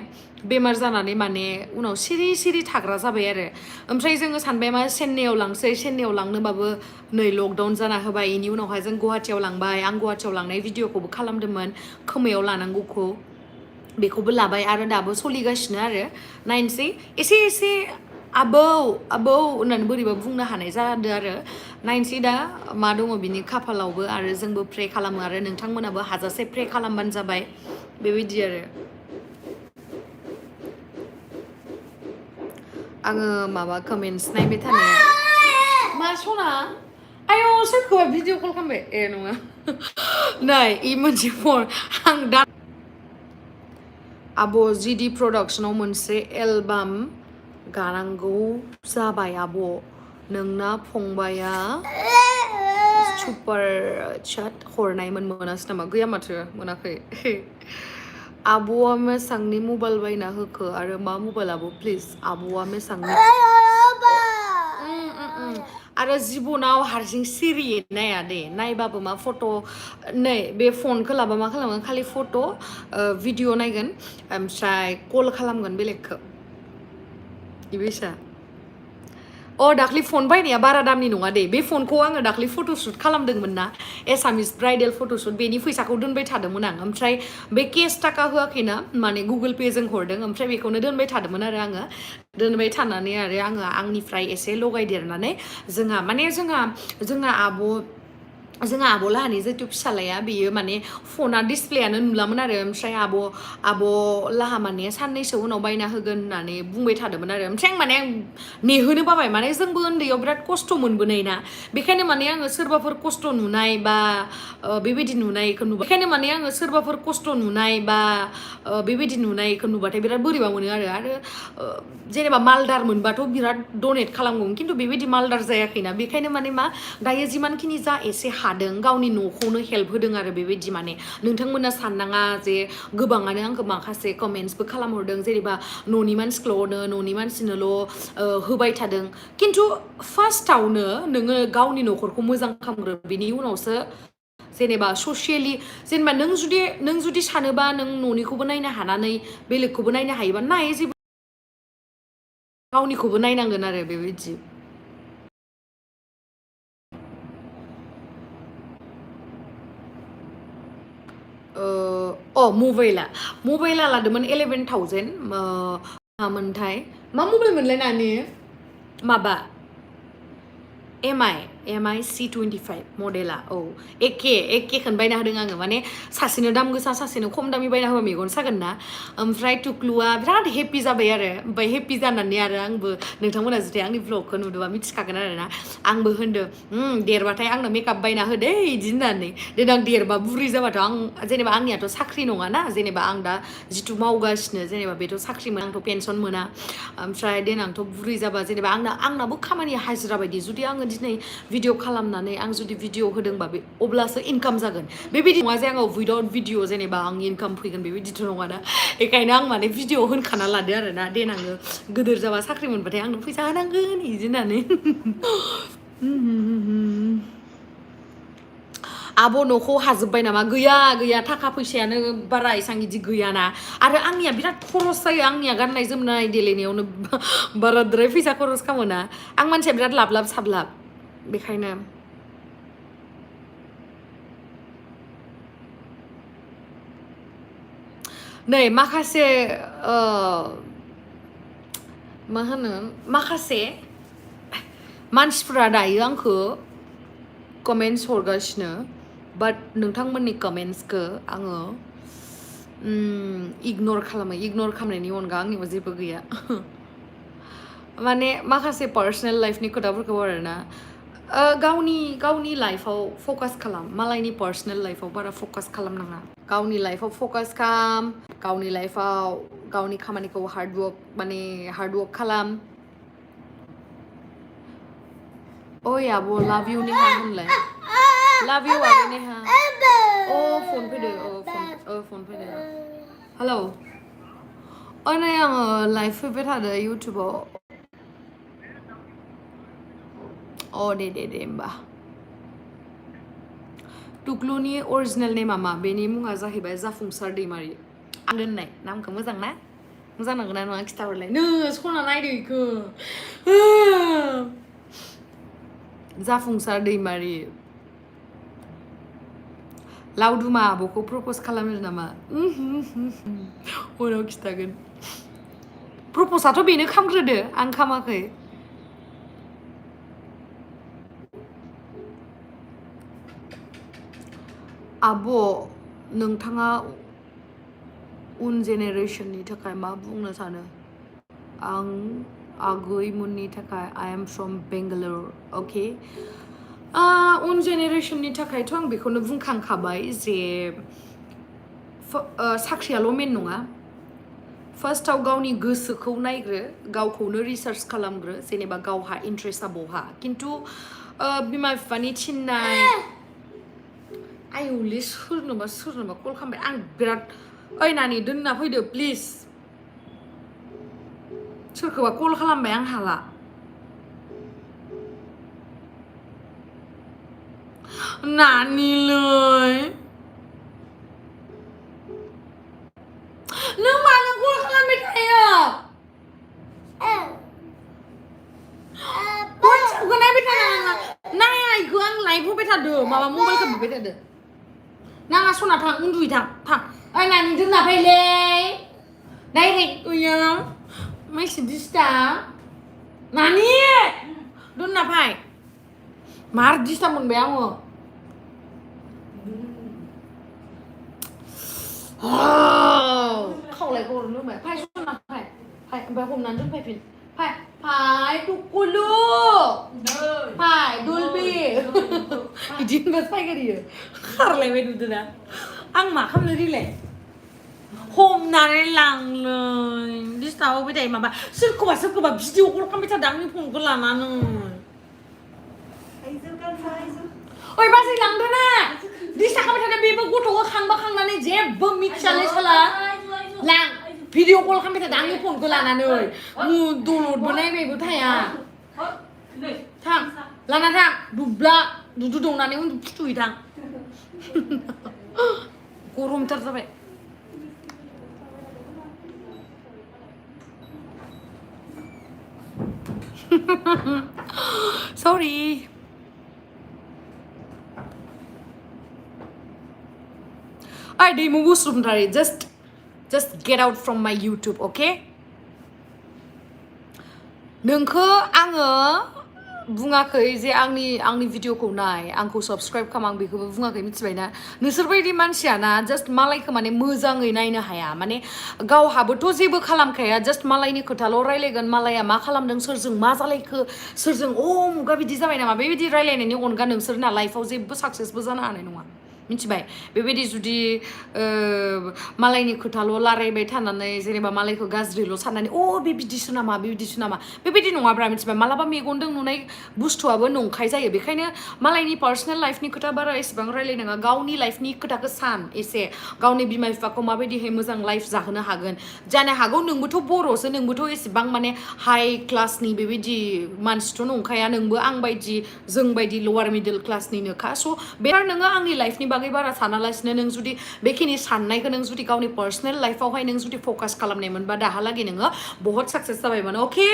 बेमार जानानै माने उनाव सिरि सिरि थाग्रा जाबाय आरो ओमफ्राय जोङो सानबाय मा चेन्नाइयाव लांसै चेन्नाइयाव लांनोबाबो नै लकडाउन जाना होबाय बेनि उनावहाय जों गुवाहाटियाव लांबाय आं गुवाहाटियाव लांनाय भिडिअखौबो खालामदोंमोन खोमायाव लानांगौखौ बेखौबो लाबाय आरो दाबो सोलिगासिनो आरो नायनोसै एसे आबौ होननानै बोरैबा बुंनो हानाय जादों आरो नायनोसै दा मा दङ बिनि खाफालावबो आरो जोंबो प्रे खालामो आरो नोंथांमोनाबो हाजासे प्रे खालामबानो जाबाय बेबायदि आरो आङो माबा कमेन्ट्स नायबाय थानाया मा सना आयौ सोरखौबा भिडिअ कल खालामबाय ए नङा नै इ मोनसे फन आं दा आब' जिडि प्रडाक्सनाव मोनसे एलबाम गानांगौ जाबाय आब' नोंना फंबाया सुपार चाट हरनायमोन मोनासै नामा गैया माथो मोनाखै आब'आ मेसांनि मबाइल बायना होखो आरो मा मबाइल आब' प्लिज आब'आ मेसांनि आरो जिबनाव हारसिं सिरियै नाया दे नायबाबो मा फट' नै बे फनखौ लाबा मा खालामगोन खालि फट' भिडिअ नायगोन ओमफ्राय कल खालामगोन बेलेगखौ बेबायसा दाख्लि फन बायनाया बारा दामनि नङा दे बे फनखौ आङो दाख्लि फट'शुट खालामदोंमोन ना एसामिस ब्राइडेल फट'शुट बेनि फैसाखौ दोनबाय थादोंमोन आं ओमफ्राय बे केस थाखा होआखैना माने गुगोल पे जों हरदों ओमफ्राय बेखौनो दोनबाय थादोंमोन आरो आङो दोनबाय थानानै आरो आङो आंनिफ्राय एसे लगायदेरनानै जोंहा आब' लाहानि जिथु फिसालाया बेयो माने फना डिसप्लेयानो नुलामोन आरो ओमफ्राय आब' लाहा माने साननैसो उनाव बायना होगोन होननानै बुंबाय थादोंमोन आरो ओमफ्राय आं माने नेहोनो बाबाय माने जोंबो उन्दैयाव बिराद खस्थ' मोनबोनाय ना बेखायनो माने आङो सोरबाफोर खस्थ' नुनाय बा बेबायदि नुनायखौ नुबाय बेखायनो माने आङो सोरबाफोर खस्थ' नुनाय बा बेबायदि नुनायखौ नुबाथाय बिराद बोरैबा मोनो आरो जेनेबा मालदार मोनबाथ' बिराद डनेट खालामगौमोन खिन्थु बेबायदि मालदार जायाखैना बेखायनो माने मा दायो जिमानखिनि जा एसे हादों गावनि न'खौनो हेल्प होदों आरो बेबायदि माने नोंथांमोना साननाङा जे गोबाङानो आंखौ माखासे कमेन्ट्सबो खालामहरदों जेनेबा न'नि मानसिखौल' न'नि मानसिनोल' होबाय थादों खिन्थु फार्स्टआवनो नोङो गावनि न'खरखौ मोजां खालामग्रो बिनि उनावसो जेनेबा ससियेलि जेनेबा नों जुदि सानोबा नों न'निखौबो नायनो हानानै बेलेगखौबो नायनो हायोबा नाय जेबो गावनिखौबो नायनांगोन आरो बेबायदि मबाइला लादोंमोन 11,000 मामोनथाय मा मबाइल मोनलाय नानि माबा एमआई C25 मडेला एखेखौनो बायना होदों आङो माने सासेनो दाम गोसा सासेनो खम दामि बायना होबा मेगन सागोन ना ओमफ्राय टुक्लुआ बिराद हेपि जाबाय आरो ओमफ्राय हेपि जानानै आरो आंबो नोंथांमोना जुदि आंनि ब्लगखौ नुदोंबा मिथिखागोन आरो ना आंबो होनदों देरबाथाय आंनो मेकआप बायना होदे इदि होननानै देनां देरबा बुरि जाबाथ' आं जेनेबा आंनियाथ' साख्रि नङाना जेनेबा आं दा जिथु मावगासिनो जेनेबा बेथ' साख्रिमोन आंथ' पेनसन मोना ओमफ्राय देनांथ' बुरि जाबा जेनेबा आंनाबो खामानिया हाजिरा बायदि जुदि आङो दिनै भिडिअ खालामनानै आं जुदि भिडिअ होदोंबा बे अब्लासो इनकाम जागोन बेबायदि नङा जे आङो उइदाउट भिडिअ जेनेबा आं इनकाम फैगोन बेबायदिथ' नङा ना बेखायनो आं माने भिडिअ होनखाना लादो आरो ना देनाङो गोदोर जाबा साख्रि मोनबाथाय आंनो फैसा होनांगोन बिदि होननानै आब' न'खौ हाजोब्बाय नामा गैया थाखा फैसायानो बारा एसां इदि गैयाना आरो आंनिया बिराद खरस जायो आंनिया गाननाय जोमनाय देलायनायावनो बाराद्राय फैसा खरस खालामोना आं मानसिया बिराद लाब साबलाब बेखायनो नै माखासे मा होनो माखासे मानसिफोरा दायो आंखौ कमेन्ट्स हरगासिनो बाट नोंथांमोननि कमेन्ट्सखौ आङो इगनर खालामनायनि अनगा आंनिबो जेबो गैया माने माखासे पार्सनेल लाइफनि खोथाफोरखौ आरोना गावनि लाइफआव फकास खालाम मालायनि पार्सनेल लाइफआव बारा फकास खालामनाङा गावनि लाइफआव फकास खालाम गावनि लाइफआव गावनि खामानिखौ हार्डवर्क खालाम ओइ आब' लाभ इउ नेहा होनलाय लाभ इउ आब' नेहा फन फैदो फन फैदो हेलौ नै आङो लाइभ फैबाय थादो इउटुबाव दे होमबा टुक्लुनि अरिजिनेल नेमा मा बेनि मुङा जाहैबाय जाफुंसार दैमारि आं दोननाय नामखौ मोजां ना मोजां नंगौना नङा खिथाहरलाय सना नायदो इखौ जाफुंसार दैमारि लावदुमा आब'खौ प्रप'ज खालामनो नामा उनाव खिथागोन प्रप'जआथ' बेनो खालामग्रोदो आं खालामाखै आब' नोंथाङा उन जेनेरेसननि थाखाय मा बुंनो सानो आं आगैमोननि थाखाय आइ एम फ्रम बेंगालुरु अके उन जेनेरेसननि थाखायथ' आं बेखौनो बुंखांखाबाय जे साख्रियाल' मेन नङा फार्स्टआव गावनि गोसोखौ नायग्रो गावखौनो रिसार्च खालामग्रो जेनेबा गावहा इन्ट्रेस्टआ बहा खिन्थु बिमा बिफानि थिननाय आयौले सोरनोबा कल खालामबाय आं बिराद ओइ नानि दोनना फैदो प्लिज सोरखौबा कल खालामबाय आं हाला नानिเลยनों मानो कल खालामबाय थायो WhatsAppखौ नायबाय थानाङा नाया इखौ आं लाइभ होबाय थादो माबा मबाइलखौ बुबाय थादो नाङा सना थां उन्दुयै थां ओइ नानि दोनना फैलै डाइरेक्ट ओयाव माइसि डिस्टार्ब नानि दोनना फै मार डिस्टार्ब मोनबाय आङो खावलायखौ हरनो होबाय फै सना फै ओमफ्राय हमनानै दोनफैफिन फै टुकुलु फै दुलबि बिदि होनबासो फैगोन इयो खारलायबाय नुदोंना आं मा खालामनो रिलाय हमनानै लांलै डिस्टार्ब होबाय थायो माबा सोरखौबा भिडिअ कल खालामबाय थादों आंनि फनखौ लानानै ओइ बाजै लांदो ना डिस्टार्ब खालामबाय थादों बेबो गथ'खौ खांनानै जेबो मिथियालै साला लां भिडिअ कल खालामबाय थादों आंनि फनखौ लानानै दलदबो नायबायबो थाया थां लाना थां दुब्ला दुदु दौनानै उन्दु फुथुयै थां गरमथार जाबाय sorry I remove Muslimdari just get out from my YouTube okay नोंखौ आङो बुङाखै जे आंनि भिडिअखौ नाय आंखौ साबस्क्राइब खालाम आं बेखौबो बुङाखै मिथिबायना नोंसोरबायदि मानसियाना जास्ट मालायखौ माने मोजाङै नायनो हाया माने गावहाबोथ' जेबो खालामखाया जास्ट मालायनि खोथाल' रायलायगोन मालाया मा खालामदों सोरजों मा जालायखो सोरजों मुगा बिदि जाबाय नामा बेबायदि रायलायनायनि अनगा नोंसोरना लाइफआव जेबो साक्सेसबो जानो हानाय नङा मिथिबाय बेबायदि जुदि मालायनि खोथाल' रायलायबाय थानानै जेनेबा मालायखौ गाज्रिल' साननानै बे बिदिसो नामा बेबायदि नङाब्रा मिथिबाय मालाबा मेगनजों नुनाय बुस्थुआबो नंखाय जायो बेखायनो मालायनि पार्सनेल लाइफनि खोथा बारा एसेबां रायलायनाङा गावनि लाइफनि खोथाखौ सान एसे गावनि बिमा बिफाखौ माबायदिहाय मोजां लाइफ जाहोनो हागोन जानो हागौ नोंबोथ' बर'सो नोंबोथ' एसेबां माने हाई क्लासनि बेबायदि मानसिथ' नंखाया नोंबो आं बायदि जों बायदि लवार मिडल क्लासनिनोखा स' बेरार नोङो आंनि लाइफनि बागै बारा सानालासिनो नों जुदि बेखिनि साननायखौ नों जुदि गावनि पार्सनेल लाइफआवहाय नों जुदि फकास खालामनाय मोनबा दाहालागै नोङो बहुत साक्सेस जाबायमोन अके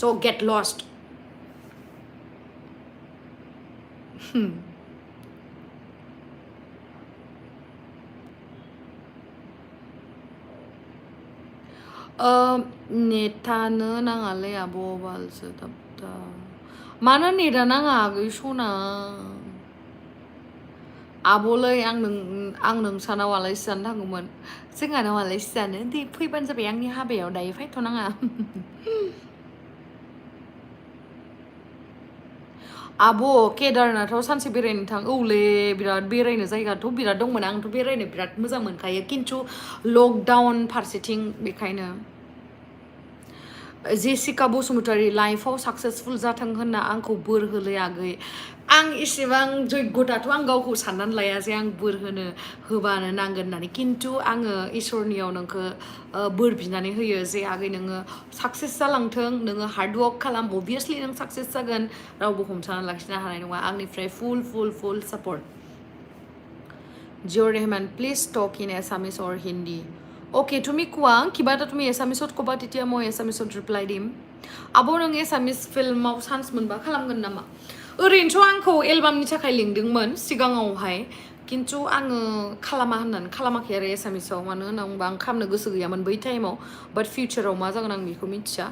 स' गेट लस्ट नेटानो नाङालै आब' बालसो थाबथा मानो नेटा नाङा आगै सना आब'लै आं नोंसानाव आलासि जानो थांगौमोन जोंहानाव आलासि जानो दे फैबानो जाबाय आंनि हाबायाव दायो फैथ'नाङा आब' केदारनाथाव सानसे बेरायनो थां औलै बिराद बेरायनो जायगाथ' बिराद दंमोन आंथ' बेरायनो बिराद मोजां मोनखायो खिन्थु लकडाउन फारसेथिं बेखायनो जेसिका बसुमतारी लाइफआव साक्सेसफुल जाथों होनना आंखौ बोर होलै आगै आं इसेबां जग्यथाथ' आं गावखौ साननानै लाया जे आं बोर होबानो नांगोन होननानै खिन्थु आङो इसोरनियाव नोंखौ बोर बिनानै होयो जे आगै नोङो साक्सेस जालांथों नोङो हार्डवर्क खालाम अभियासलि नों साक्सेस जागोन रावबो हमथानानै लाखिनो हानाय नङा आंनिफ्राय फुल सापर्ट जियर रहमान प्लीज टक इन एसामिस और हिंदी ओके তুমি কোৱা কিবা এটা তুমি এছামিছত ক'বা তেতিয়া মই এছামিছত ৰিপ্লাই দিম आब' नों एसामिस फिल्माव चान्स मोनबा खालामगोन नामा ओरैनोथ' आंखौ एलबामनि थाखाय लिंदोंमोन सिगाङावहाय खिन्थु आङो खालामाखै आरो एसामिसाव मानो होनना बुंबा आं खालामनो गोसो गैयामोन बै टाइमाव बाट फिउचाराव मा जागोन आं बेखौ मिथिया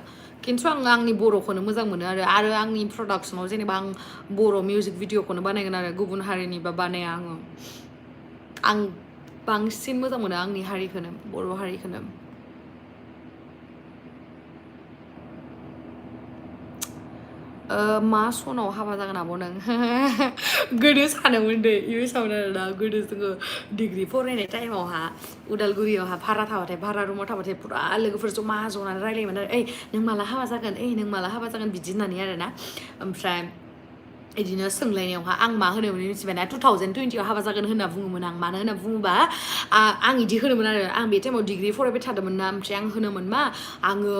खिन्थु आं आंनि बर'खौनो मोजां मोनो आरो आंनि प्रडाक्सनाव जेनेबा आं बर' मिउजिक भिडिअखौनो बानायगोन आरो गुबुन हारिनिबा बानाया आं बांसिन मोजां मोनो आंनि हारिखौनो बर' हारिखौनो मा सनाव हाबा जागोन आब' नों गोदो सानोमोन दे इउएसआवनो आरोना गोदो जोङो डिग्रि फरायनाय टाइमावहा उदालगुरियावहा भारा रुमाव थाबाथाय पुरा लोगोफोर जमा जनानै रायलायोमोन आरो नों माला हाबा जागोन नों माला हाबा जागोन बिदि होननानै आरोना ओमफ्राय इदिनो सोंलायनायावहा आं मा होनोमोन मिथिबायना 2020 आव हाबा जागोन होनना बुङोमोन आं मानो होनना बुङोबा आं इदि होनोमोन आरो आं बे टाइमाव डिग्री फरायबाय थादोंमोन ना ओमफ्राय आं होनोमोन मा आङो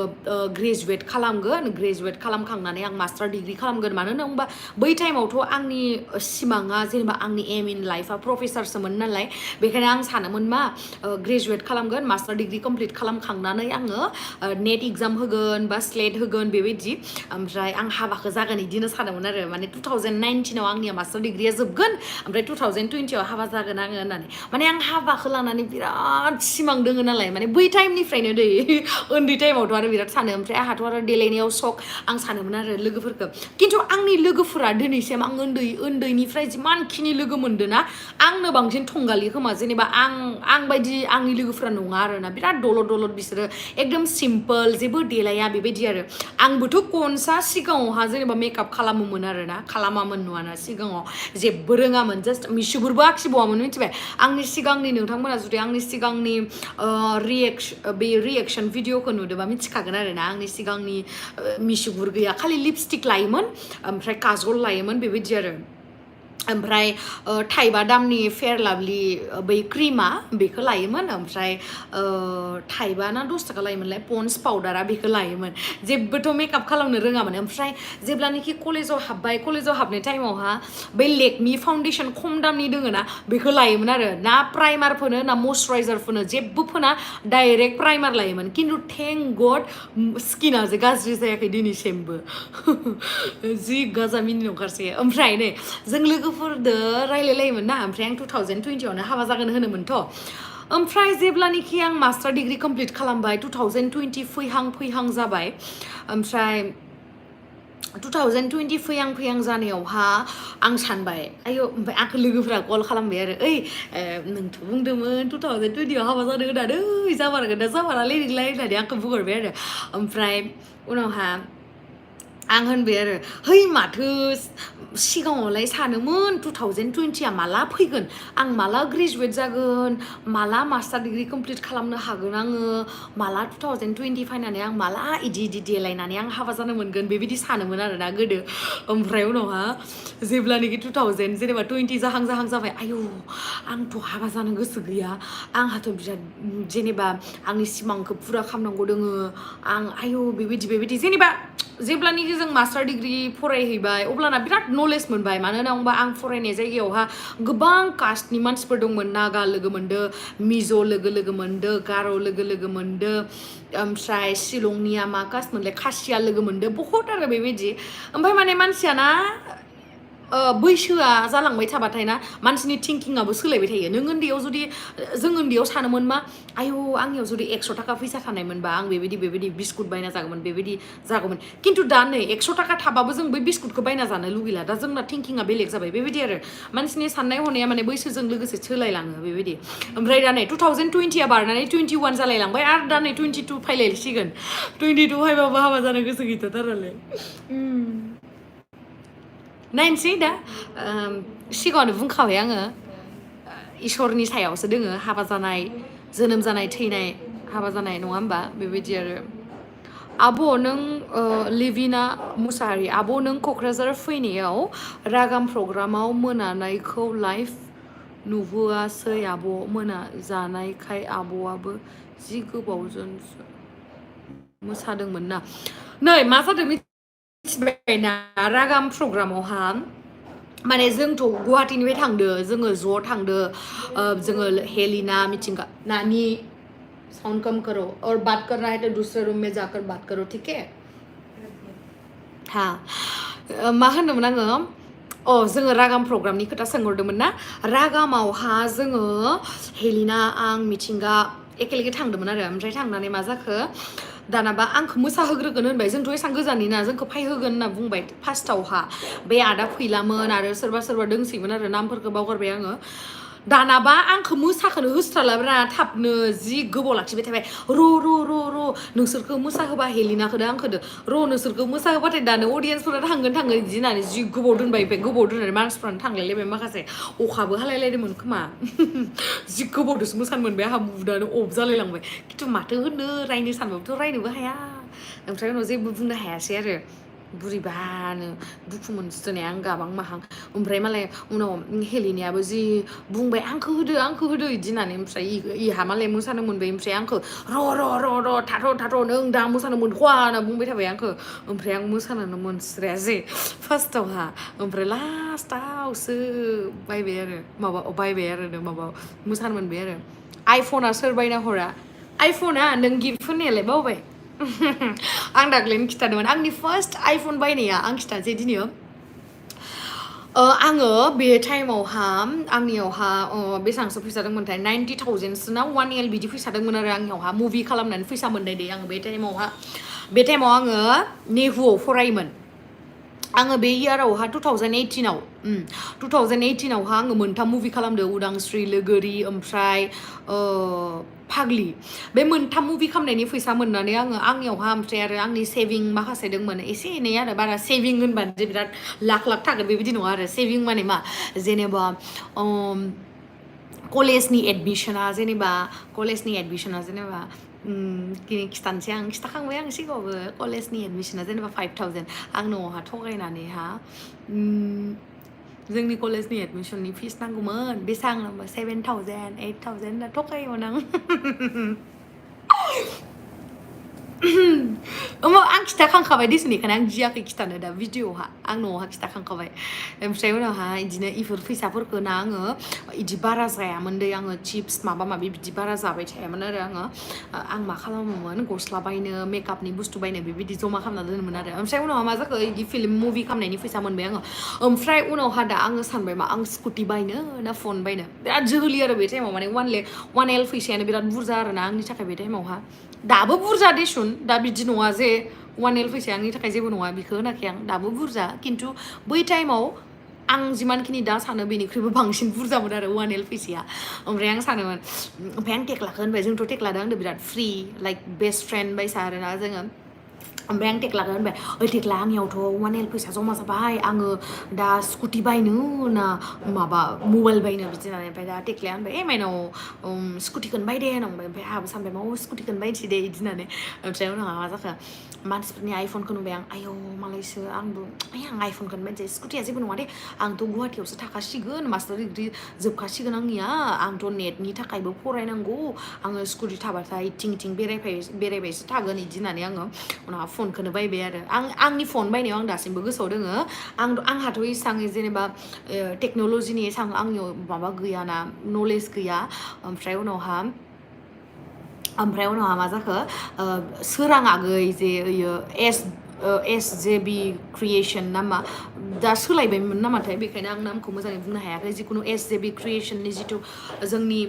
ग्रेजुवेट खालामगोन ग्रेजुवेट खालामखांनानै आं मास्टार डिग्री खालामगोन मानो होनना बुंबा बै टाइमावथ' आंनि सिमाङा जेनेबा आंनि एम इन लाइफआ प्रफेसारसोमोन नालाय बेखायनो आं सानोमोन मा ग्रेजुवेट खालामगोन मास्टार डिग्री कमप्लिट खालामखांनानै आङो नेट एग्जाम होगोन बा स्लेट होगोन बेबायदि ओमफ्राय आं हाबाखौ जागोन इदिनो सानोमोन आरो माने 2019 आव आंनिया मास्टार डिग्रीया जोबगोन ओमफ्राय 2020 आव हाबा जागोन आङो होननानै माने आं हाबाखौ लानानै बिराद सिमां दोङो नालाय माने बै टाइमनिफ्रायनो दै उन्दै टाइमावथ' आरो बिराद सानो ओमफ्राय आंहाथ' आरो देलायनायाव शक आं सानोमोन आरो लोगोफोरखौ खिन्थु आंनि लोगोफोरा दिनैसिम आं उन्दैनिफ्राय जिमानखिनि लोगो मोनदों ना आंनो बांसिन थंगालि खोमा जेनेबा आं बायदि आंनि लोगोफोरा नङा आरोना बिराद दलद बिसोरो एकदम सिम्पोल जेबो देलाया बेबायदि आरो आंबोथ' खनसा सिगाङावहा जेनेबा मेकआप खालामोमोन आरोना खालामामोन नङाना सिगाङाव जेबो रोङामोन जास्ट मिसुगुरबो आखिबावामोन मिथिबाय आंनि सिगांनि नोंथांमोना जुदि आंनि सिगांनि रिएक्शन भिडिअखौ नुदोंबा मिथिखागोन आरोना आंनि सिगांनि मिसुगुर गैया खालि लिपस्टिक लायोमोन ओमफ्राय काजल लायोमोन बेबायदि आरो ओमफ्राय थाइबा दामनि फेयार लाभलि बै क्रिमा बेखौ लायोमोन ओमफ्राय थाइबा ना 10 थाखा लायोमोनलाय पन्स पाउडारा बेखौ लायोमोन जेबोथ' मेकआप खालामनो रोङामोन ओमफ्राय जेब्लानाखि कलेजाव हाबनाय टाइमावहा बै लेकमि फाउन्डेसन खम दामनि दोङो ना बेखौ लायोमोन आरो ना प्राइमार फोनो ना मयस्चराइजार फोनो जेबो फोना डाइरेक्ट प्राइमार लायोमोन खिन्थु थेंक गड स्किना जे गाज्रि जायाखै दिनैसिमबो जि गाजा मिनि ओंखारसै ओमफ्राय नै जों लोगोफोरदो रायलायलायोमोन ना ओमफ्राय आं 2020 आवनो हाबा जागोन होनोमोनथ' ओमफ्राय जेब्लानाखि आं मास्टार डिग्री कमप्लिट खालामबाय 2020 फैहां जाबाय ओमफ्राय 2020 फैहां जानायावहा आं सानबाय आयो ओमफ्राय आंखौ लोगोफोरा कल खालामबाय आरो ओइ नोंथ' बुंदोंमोन 2020 आव हाबा जानो होननानै जामारगोन ना जामारालै नोंलाय होननानै आंखौ बुंहरबाय आरो ओमफ्राय उनावहा आं होनबाय आरो है माथो सिगाङावलाय सानोमोन 2020 माला फैगोन आं माला ग्रेजुवेट जागोन माला मास्टार डिग्री कमप्लिट खालामनो हागोन आङो माला 2020 फैनानै आं माला इदि देलायनानै आं हाबा जानो मोनगोन बेबायदि सानोमोन आरोना गोदो ओमफ्राय उनावहा जेब्लानाखि 2000 जेनेबा 20 जाहां जाबाय आयौ आंथ' हाबा जानो गोसो गैया आंहाथ' बिराद जेनेबा आंनि सिमांखौ पुरा खालामनांगौ दोङो आं आयौ बेबायदि जेनेबा जेब्लानाखि जों मास्टार डिग्री फरायहैबाय अब्लाना बिराद नलेज मोनबाय मानो होनना बुंबा आं फरायनाय जायगायावहा गोबां कास्टनि मानसिफोर दंमोन नागा लोगो मोनदो मिज' लोगो मोनदो गार' लोगो मोनदो ओमफ्राय शिलंनिया मा कास्ट मोनलाय खासिया लोगो मोनदो बहुत आरो बेबायदि ओमफ्राय माने मानसियाना बैसोआ जालांबाय थाबाथाय ना मानसिनि थिंकिंआबो सोलायबाय थायो नों जों उन्दैयाव सानोमोन मा आयौ आंनियाव जुदि 100 थाखा फैसा थानायमोनबा आं बेबायदि बिस्कुट बायना जागौमोन बेबायदि जागौमोन खिन्थु दा नै 100 थाखा थाबाबो जों बै बिस्कुटखौ बायना जानो लुगैला दा जोंना थिंकिंआ बेलेग जाबाय बेबायदि आरो मानसिनि साननाय हनाया माने बैसोजों लोगोसे सोलायलाङो बेबायदि ओमफ्राय दा नै 2020 बारनानै 21 जालायलांबाय आरो दा नै 22 फैलायसिगोन 22 फैबाबो हाबा जानो गोसो गैथारालै नायनोसै दा सिगाङावनो बुंखाबाय आङो इसोरनि सायावसो दोङो हाबा जानाय जोनोम जानाय थैनाय हाबा जानाय नङा होमबा बेबायदि आरो आब' नों लिभिना मुसाहारि आब' नों क'क्राझार फैनायाव रागाम प्रग्रामाव मोनानायखौ लाइभ नुबोआसै आब' मोना जानायखाय आब'आबो जि गोबावजोंसो मोसादोंमोन ना नै मा जादों मिथिबायना रागाम प्रग्रामावहा माने जोंथ' गुवाहाटीनिफ्राय थांदो जोङो ज' थांदो जोङो हेलिना मिथिंगा नानी साउंड कम करो और बात करना है तो दूसरे रूम में जाकर बात करो ठीक है हाँ मा होनदोंमोन आङो जोङो रागाम प्रग्रामनि खोथा सोंहरदोंमोन ना रागामावहा जोङो हेलिना आं मिथिंगा एखेलगे थांदोंमोन आरो ओमफ्राय थांनानै मा जाखो दानाबा आंखौ मोसाहोग्रोगोन होनबाय जोंथ' एसेबां गोजाननि ना जोंखौ फायहोगोन होनना बुंबाय फार्स्टआवहा बे आदा फैलामोन आरो सोरबा दंसैमोन आरो नामफोरखौ बावगारबाय आङो दानाबा आंखौ मोसाखौनो होस्रालाब्रा थाबनो जि गोबाव लाखिबाय थाबाय र' नोंसोरखौ मोसाहोबा हेलिनाखौदो आंखौदो नोंसोरखौ मोसाहोबाथाय दानो अडियेन्सफोरा थांगोन बिदि होननानै जि गोबाव दोनबाय बे गोबाव दोननानै मानसिफ्रानो थांलायलायबाय माखासे अखाबो हालायलायदोंमोन खोमा जि गोबावदोसो मोसानो मोनबाय आंहा मुदानो अफ जालायलांबाय खिन्थु माथो होनो रायनो सानबाबोथ' रायनोबो हाया ओमफ्राय उनाव जेबो बुंनो हायासै आरो बुरिबानो दुखु मोनसोनाय आं गाबां माहां ओमफ्राय मालाय उनाव हेलिनायाबो जि बुंबाय आंखौ होदो इदि होननानै ओमफ्राय इहा मालाय मोसानो मोनबाय ओमफ्राय आंखौ र' थाथ' नों दा मोसानो मोनख'वा होनना बुंबाय थाबाय आंखौ ओमफ्राय आं मोसानोनो मोनस्रायासै फार्स्टआवहा ओमफ्राय लास्टावसो बायबाय आरो माबा मोसानो मोनबाय आरो आइफना सोर बायना हरा आइफना नों गिफ्ट होनायालाय बावबाय आं दाख्लैनो खिथादोंमोन आंनि फार्स्ट आइफन बायनाया आं खिथानोसै दिनै आङो बे टाइमावहा आंनियावहा बेसेबांसो फैसा दंमोनथाय 90,000सो ना 1L बिदि फैसा दंमोन आरो आंनियावहा मुभि खालामनानै फैसा मोननाय दे आङो बे टाइमाव आङो नेहुआव फरायोमोन आङो बे इयारावहा 2018आवहा आङो मोनथाम मुभि खालामदों उदांस्रि लोगोरि ओमफ्राय फाग्लि बे मोनथाम मुभि खालामनायनि फैसा मोननानै आंनियावहा ओमफ्राय आरो आंनि सेभिं माखासे दंमोन एसे एनै आरो बारा सेभिं होनबानो जे बिराद लाख थागोन बेबायदि नङा आरो सेभिं माने मा जेनेबा कलेजनि एडमिसना जेनेबा खिथानोसै आं खिथाखांबाय आं सिगाङावबो कलेजनि एडमिसना जेनेबा 5,000 आं न'आवहा थगायनानैहा जोंनि कलेजनि एडमिसननि फिस नांगौमोन बेसेबां 7,000 8,000 होनना थगायोमोन आं आं खिथाखांखाबाय दिसुन बेखायनो आं गियाखै खिथानो दा भिडिअ'हा आं न'आवहा खिथाखांखाबाय ओमफ्राय उनावहा बिदिनो इफोर फैसाफोरखौ ना आङो इदि बारा जायामोन दै आङो चिप्स माबा माबि बिदि बारा जाबाय थायामोन आरो आं मा खालामोमोन गस्ला बायनो मेकआपनि बुस्थु बायनो बेबायदि जमा खालामना दोनोमोन आरो ओमफ्राय उनावहा मा जाखो इदि फिल्म मुभि खालामनायनि फैसा मोनबाय आङो ओमफ्राय उनावहा दा आङो सानबाय मा आं स्कुटि बायनो ना फन बायनो बिराद जोहोलि आरो बे टाइमाव माने 1L फैसायानो बिराद बुरजा आरो ना आंनि थाखाय बे टाइमावहा दाबो बुरजा देसुन दा बिदि नङा जे 1L फैसाया आंनि थाखाय जेबो नङा बेखौ होनाखै आं दाबो बुरजा खिन्थु बै टाइमाव आं जिमानखिनि दा सानो बेनिख्रुइबो बांसिन बुरजामोन आरो 1L फैसाया ओमफ्राय आं सानोमोन ओमफ्राय आं टेक्लाखौ होनबाय जोंथ' टेक्लादों आंदो बिराद फ्रि लाइक बेस्ट फ्रेन्ड बायसा आरोना जोङो ओमफ्राय आं टेक्लाखौ होनबाय टेक्ला आंनियावथ' 1L फैसा जमा जाबाय आङो दा स्कुटि बायनो ना माबा मबाइल बायनो बिदि होननानै ओमफ्राय दा टेक्लाया होनबाय माइनाव स्कुटिखौनो बाय दे होनबाय ओमफ्राय आंहाबो सानबाय मा स्कुटिखौनो बायनोसै दे बिदि होननानै ओमफ्राय उनाव मा जाखो मानसिफोरनि आइफनखौ नुबाय आं आयौ मालायसो आंबो आं आइफनखौनो बायनोसै स्कुटिया जेबो नङा दे आंथ' गुवाहाटियावसो थाखासिगोन मास्टार डिग्रि जोबखासिगोन आंनिया आंथ' नेटनि थाखायबो फरायनांगौ आङो स्कुटि थाबाथाय इथिं बेरायबायसो थागोन बिदि होननानै आङो उनाव फनखौनो बायबाय आरो आंनि फन बायनायाव आं दासिमबो गोसोआव दोङो आंहाथ' इसां जेनेबा टेक्न'लजिनि एसां आंनियाव माबा गैयाना नलेज गैया ओमफ्राय उनावहा मा जाखो सोरां आगै जे SJB क्रिएसन नामा दा सोलायबायमोन नामाथाय बेखायनो आं नामखौ मोजाङै बुंनो हायाखै जिखुनु SJB क्रिएसननि जिथु जोंनि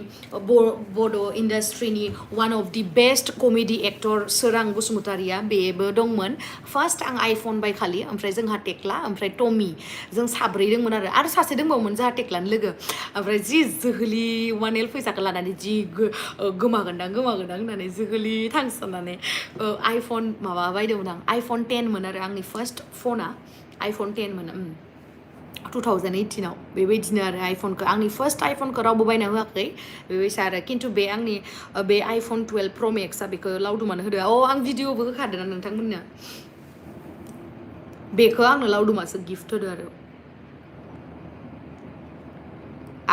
बड' इन्डास्ट्रिनि one of the best comedy actor सोरां बसुमतारिया बेबो दंमोन फार्स्ट आं आइफन बायखालि ओमफ्राय जोंहा टेक्ला ओमफ्राय टमि जों साब्रै दंमोन आरो सासे दंबावोमोन जोंहा टेक्लानि लोगो ओमफ्राय जि जोहोलि 1L फैसाखौ लानानै जि गोमागोनदां होननानै जोहोलि थांसोनानै आइफन माबा बायदोंमोन आं आइफन 10 मोन आरो आंनि फार्स्ट फना आइफन 10 मोन 2018आव बेबायदिनो आरो आइफनखौ आंनि फार्स्ट आइफनखौ रावबो बायना होआखै बेबायसा आरो खिन्थु बे आंनि बे आइफन 12 प्र मेक्सआ बेखौ लावदुमानो होदो आं भिडिअबो होखादों ना नोंथांमोननो बेखौ आंनो लावदुमासो गिफ्ट होदो आरो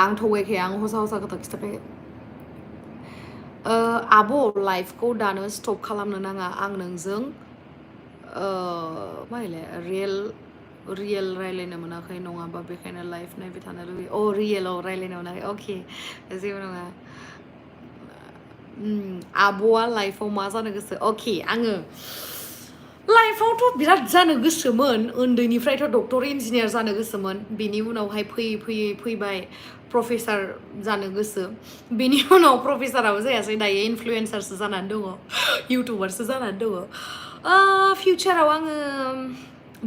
आं थगायखाया आं हसा खोथा खिथाखायो आब' लाइफखौ दानो स्टप खालामनो नाङा आं नोंजों मा होनलाय रियेल रायलायनो मोनाखै नङाबा बेखायनो लाइफ नायबाय थानो लुबैयो रियेलाव रायलायनो मोनाखै अके जेबो नङा आब'आ लाइफआव मा जानो गोसो अके आङो लाइफआवथ' बिराद जानो गोसोमोन उन्दैनिफ्रायथ' डक्टर इन्जिनियार जानो गोसोमोन बेनि उनावहाय फैबाय प्रफेसार जानो गोसो बेनि उनाव प्रफेसाराबो जायासै दायो इनफ्लुयेन्सारसो जानानै दङ इउटुबारसो जानानै दङ फिउचाराव आङो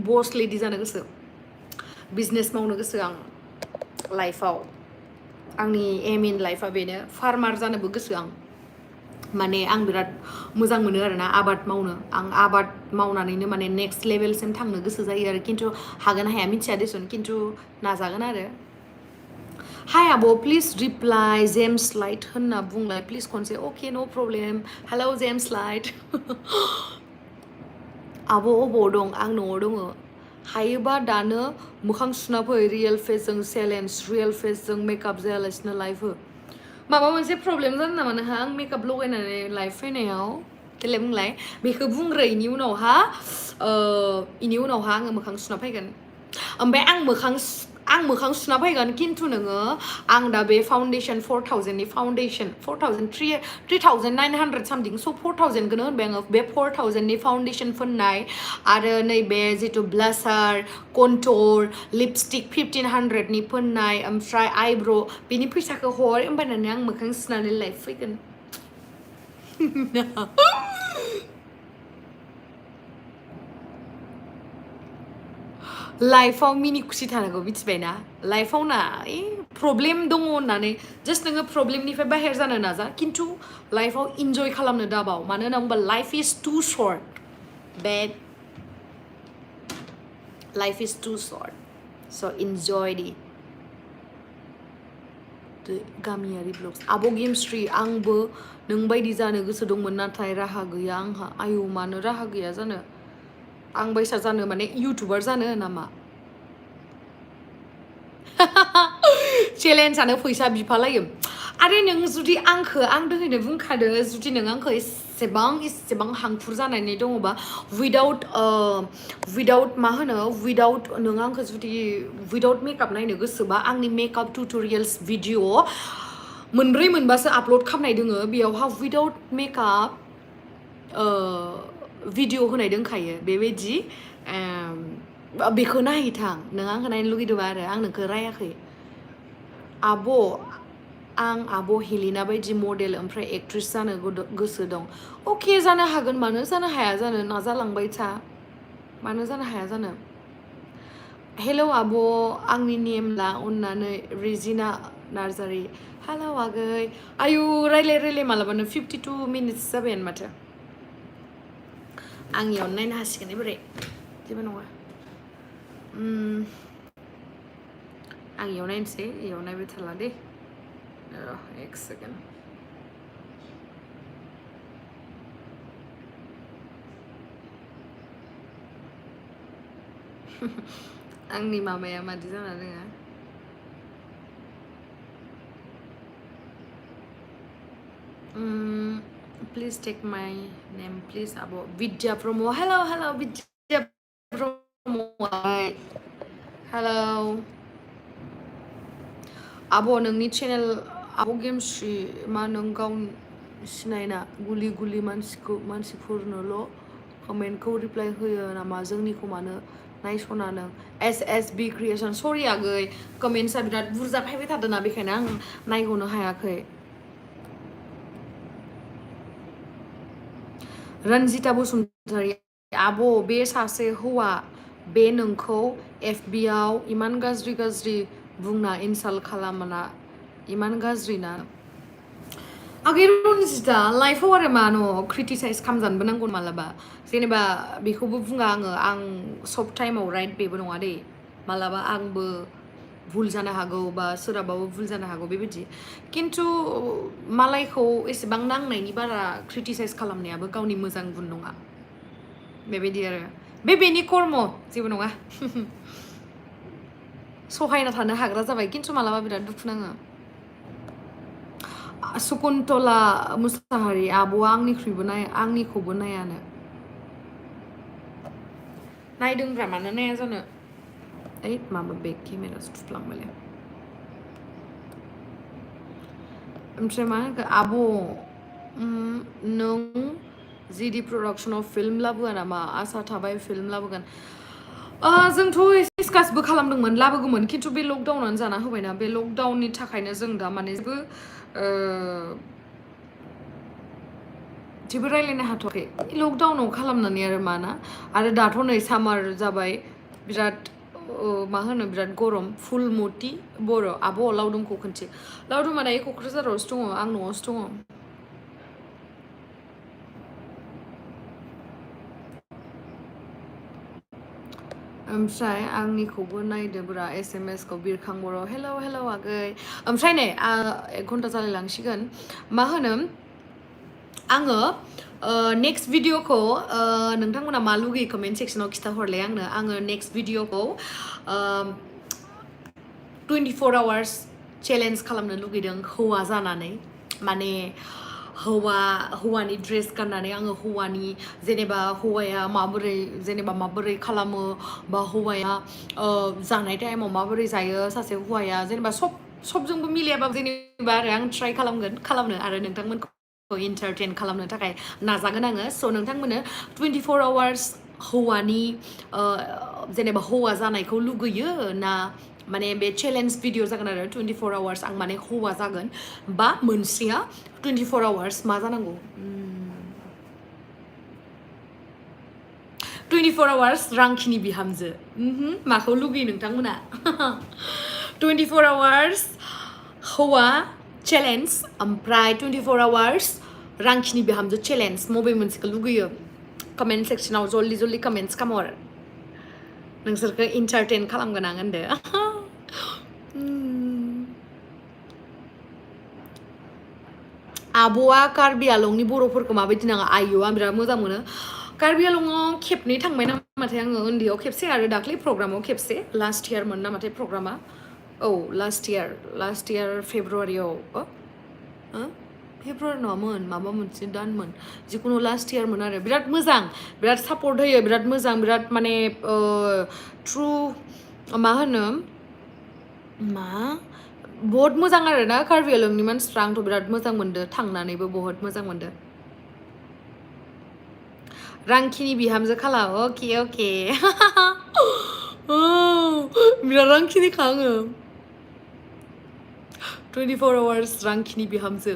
बस लेडि जानो गोसो बिजनेस मावनो गोसो आं लाइफआव आंनि एम इन लाइफआ बेनो फार्मार जानोबो गोसो आं माने आं बिराद मोजां मोनो आरोना आबाद मावनो आं आबाद मावनानैनो माने नेक्स्ट लेभेलसिम थांनो गोसो जायो आरो खिन्थु हागोन हाया मिथिया देसुन खिन्थु नाजागोन आरो हाय आब' प्लिज रिप्लाइ जेम्स लाइट होनना बुंलाय प्लिज खनसे अके नो प्रब्लेम हेलौ जेम्स लाइट आब' अबाव दं आं न'आव दङ हायोबा दानो मोखां सुना फै रियेल फेसजों चेलेन्ज रियेल फेसजों मेकआप जायालासिनो लाइभ हो माबा मोनसे प्रब्लेम जादों नामा नोंहा आं मेकआप लगायनानै लाइभ फैनायाव देलाय बुंलाय बेखौ बुंग्रो इनि उनावहा इनि उनावहा आङो मोखां सुना फैगोन ओमफ्राय आं मोखां सुना फैगोन खिन्थु नोङो आं दा बे फाउन्डेसन 4000नि फाउन्डेसन 3900 सामथिं स 4000 खौनो होनबाय आङो बे 4000नि फाउन्डेसन फोननाय आरो नैबे जिथु ब्लासार कन्टुर लिपस्टिक 1500नि फोननाय ओमफ्राय आइब्र' बेनि फैसाखौ हर होमबानो आं मोखां सुनानै लाइभ फैगोन लाइफआव मिनि खुसि थानांगौ मिथिबायना लाइफआव ना प्रब्लेम दङ होननानै जास्ट नोङो प्रब्लेमनिफ्राय बाहेर जानो नाजा खिन्थु लाइफआव इन्जय खालामनो दाबाव मानो होनना बुंबा लाइफ इज टु सर्ट बेड लाइफ इज टु सर्ट स' इन्जय दि गामियारि ब्लग्स आब' गेमस्ट्रि आंबो नोंबायदि जानो गोसो दंमोन नाथाय राहा गैया आंहा आयौ मानो राहा गैया जानो आं बायसा जानो माने इउटुबार जानो नामा चेलेन्जआनो फैसा बिफालायो आरो नों जुदि आंखौ आं दहायनो बुंखादों जुदि नों आंखौ एसेबां हांखुर जानानै दङबा विदाउट मा होनो विदाउट नों आंखौ जुदि विदाउट मेकआप नायनो गोसोबा आंनि मेकआप टुटरियेल्स भिडिअ मोनब्रै मोनबासो आपल'ड खालामनाय दोङो बेयावहा विदाउट मेकआप भिडिअ होनाय दंखायो बेबायदि बेखौ नायहैथां नों आंखौ नायनो लुगैदोंबा आरो आं नोंखौ रायाखै आब' आं आब' हेलिना बायदि मडेल ओमफ्राय एक्ट्रेस जानो गोसो दं अके जानो हागोन मानो जानो हाया जानो नाजालांबाय था मानो जानो हाया जानो हेलौ आब' आंनि नेमला अननानै रेजिना नार्जारि हेलौ आगै आयु रायलाय मालाबानो 52 मिनिट्स जाबायानो माथो आं इयावनो नायनो हासिगोन बोरै जेबो नङा आं इयाव नायनोसै इयाव नायबाय थाला दे एक सेकेन्ड आंनि मामाया मादि जाना दोङो please take my name please abo Vidya promo hello Vidya promo hello abo नोंनि चेनेल abo गेमस्रि मा नों गाव सिनायना गुलि मानसिफोरनोल' कमेन्टखौ रिप्लाय होयो नामा जोंनिखौ मानो नायस'ना नों SSB क्रिएसन सरि आगै कमेन्ट्सआ बिराद बुरजा फैबाय थादों ना बेखायनो आं नायग'नो हायाखै रन्जिता बसुमतारी आब' बे सासे हौवा बे नोंखौ FB आव इमान गाज्रि बुंना इनसाल्ट खालामना इमान गाज्रि ना आगै रन्जिता लाइफआव आरो मा न' क्रिटिसाइज खालामजानोबो नांगौ मालाबा जेनेबा बेखौबो बुङा आं सब टाइमाव राइट बेबो नङा दे मालाबा आंबो भुल जानो हागौ बा सोरहाबाबो भुल जानो हागौ बेबायदि खिन्थु मालायखौ एसेबां नांनायनि बारा क्रिटिसाइज खालामनायाबो गावनि मोजां गुन नङा बेबायदि आरो बेनि कर्म जेबो नङा सहायना थानो हाग्रा जाबाय खिन्थु मालाबा बिराद दुखु नाङो सुकुन्तला मुसाहारि आब'आ आंनिखौबो नायानो नायदोंब्रा मानो नाया जानो ओइ माबा बेक केमेरासो थुफ्लांबायलै ओमफ्राय मा होनखो आब' नों जिडि प्रडाक्सनाव फिल्म लाबोआ नामा आसा थाबाय फिल्म लाबोगोन जोंथ' एसे डिसकासबो खालामदोंमोन लाबोगौमोन खिन्थु बे लकडाउनानो जाना होबायना बे लकडाउननि थाखायनो जों दा माने जेबो रायलायनो हाथ'वाखै लकडाउनाव खालामनानै आरो मा ना आरो दाथ' नै सामार जाबाय बिराद मा होनो बिराद गरम फुलमति बर' आब' लावदुमखौ खोन्थि लावदुमा दायो क'क्राझारावसो दङ आं न'आवसो दङ ओमफ्राय आंनिखौबो नायदोब्रा SMS खौ बिरखां बर' हेलौ आगै ओमफ्राय नै 1 घन्टा जालायलांसिगोन मा होनो आङो next video ko nोंथांमोना मा लुगैयो comment section आव खिथाहरलाय आङो next video ko 24 hours challenge खालामनो लुगैदों हौवा जानानै माने हौवानि ड्रेस गाननानै आङो हौवानि जेनेबा हौवाया माबोरै खालामो बा हौवाया जानाय टाइमाव माबोरै जायो सासे हौवाया जेनेबा सबजोंबो मिलायाबाबो जेनेबा आरो आं ट्राइ खालामनो आरो नोंथांमोनखौ इन्टारटेन खालामनो थाखाय नाजागोन आङो स' नोंथांमोननो 24 hours हौवानि जेनेबा हौवा जानायखौ लुगैयो ना माने बे चेलेन्ज भिडिअ जागोन आरो 24 hours आं माने हौवा जागोन बा मोनसेया 24 hours मा जानांगौ 24 hours रांखिनि बिहामजो माखौ लुगैयो नोंथांमोना 24 hours हौवा चेलेन्ज ओमफ्राय 24 hours रांखिनि बिहामजो चेलेन्ज मबे मोनसेखौ लुगैयो कमेन्ट सेक्सनाव जल्दि कमेन्ट्स खामहर नोंसोरखौ इन्टारटेन खालामगोन आं होनदो आब'आ कार्बि आलंनि बर'फोरखौ माबायदि नाङा आयौ आं बिराद मोजां मोनो कार्बि आलंआव खेबनै थांबाय नामाथाय आङो उन्दैयाव खेबसे आरो दाख्लै प्रग्रामाव खेबसे लास्ट इयारमोन नामाथाय प्रग्रामा औ लास्ट इयार फेब्रुवारियाव फेब्रुवारि नङामोन माबा मोनसे दानमोन जिखुनु लास्ट इयारमोन आरो बिराद मोजां बिराद सापर्ट होयो बिराद मोजां बिराद माने ट्रु मा होनो बहुत मोजां आरो ना कार्बि आलंनि मानसिफ्रा आंथ' बिराद मोजां मोनदो थांनानैबो बहुत मोजां मोनदो रांखिनि बिहामजो खालाम अके बिराद रांखिनिखा आङो 24 hours रांखिनि बिहामजो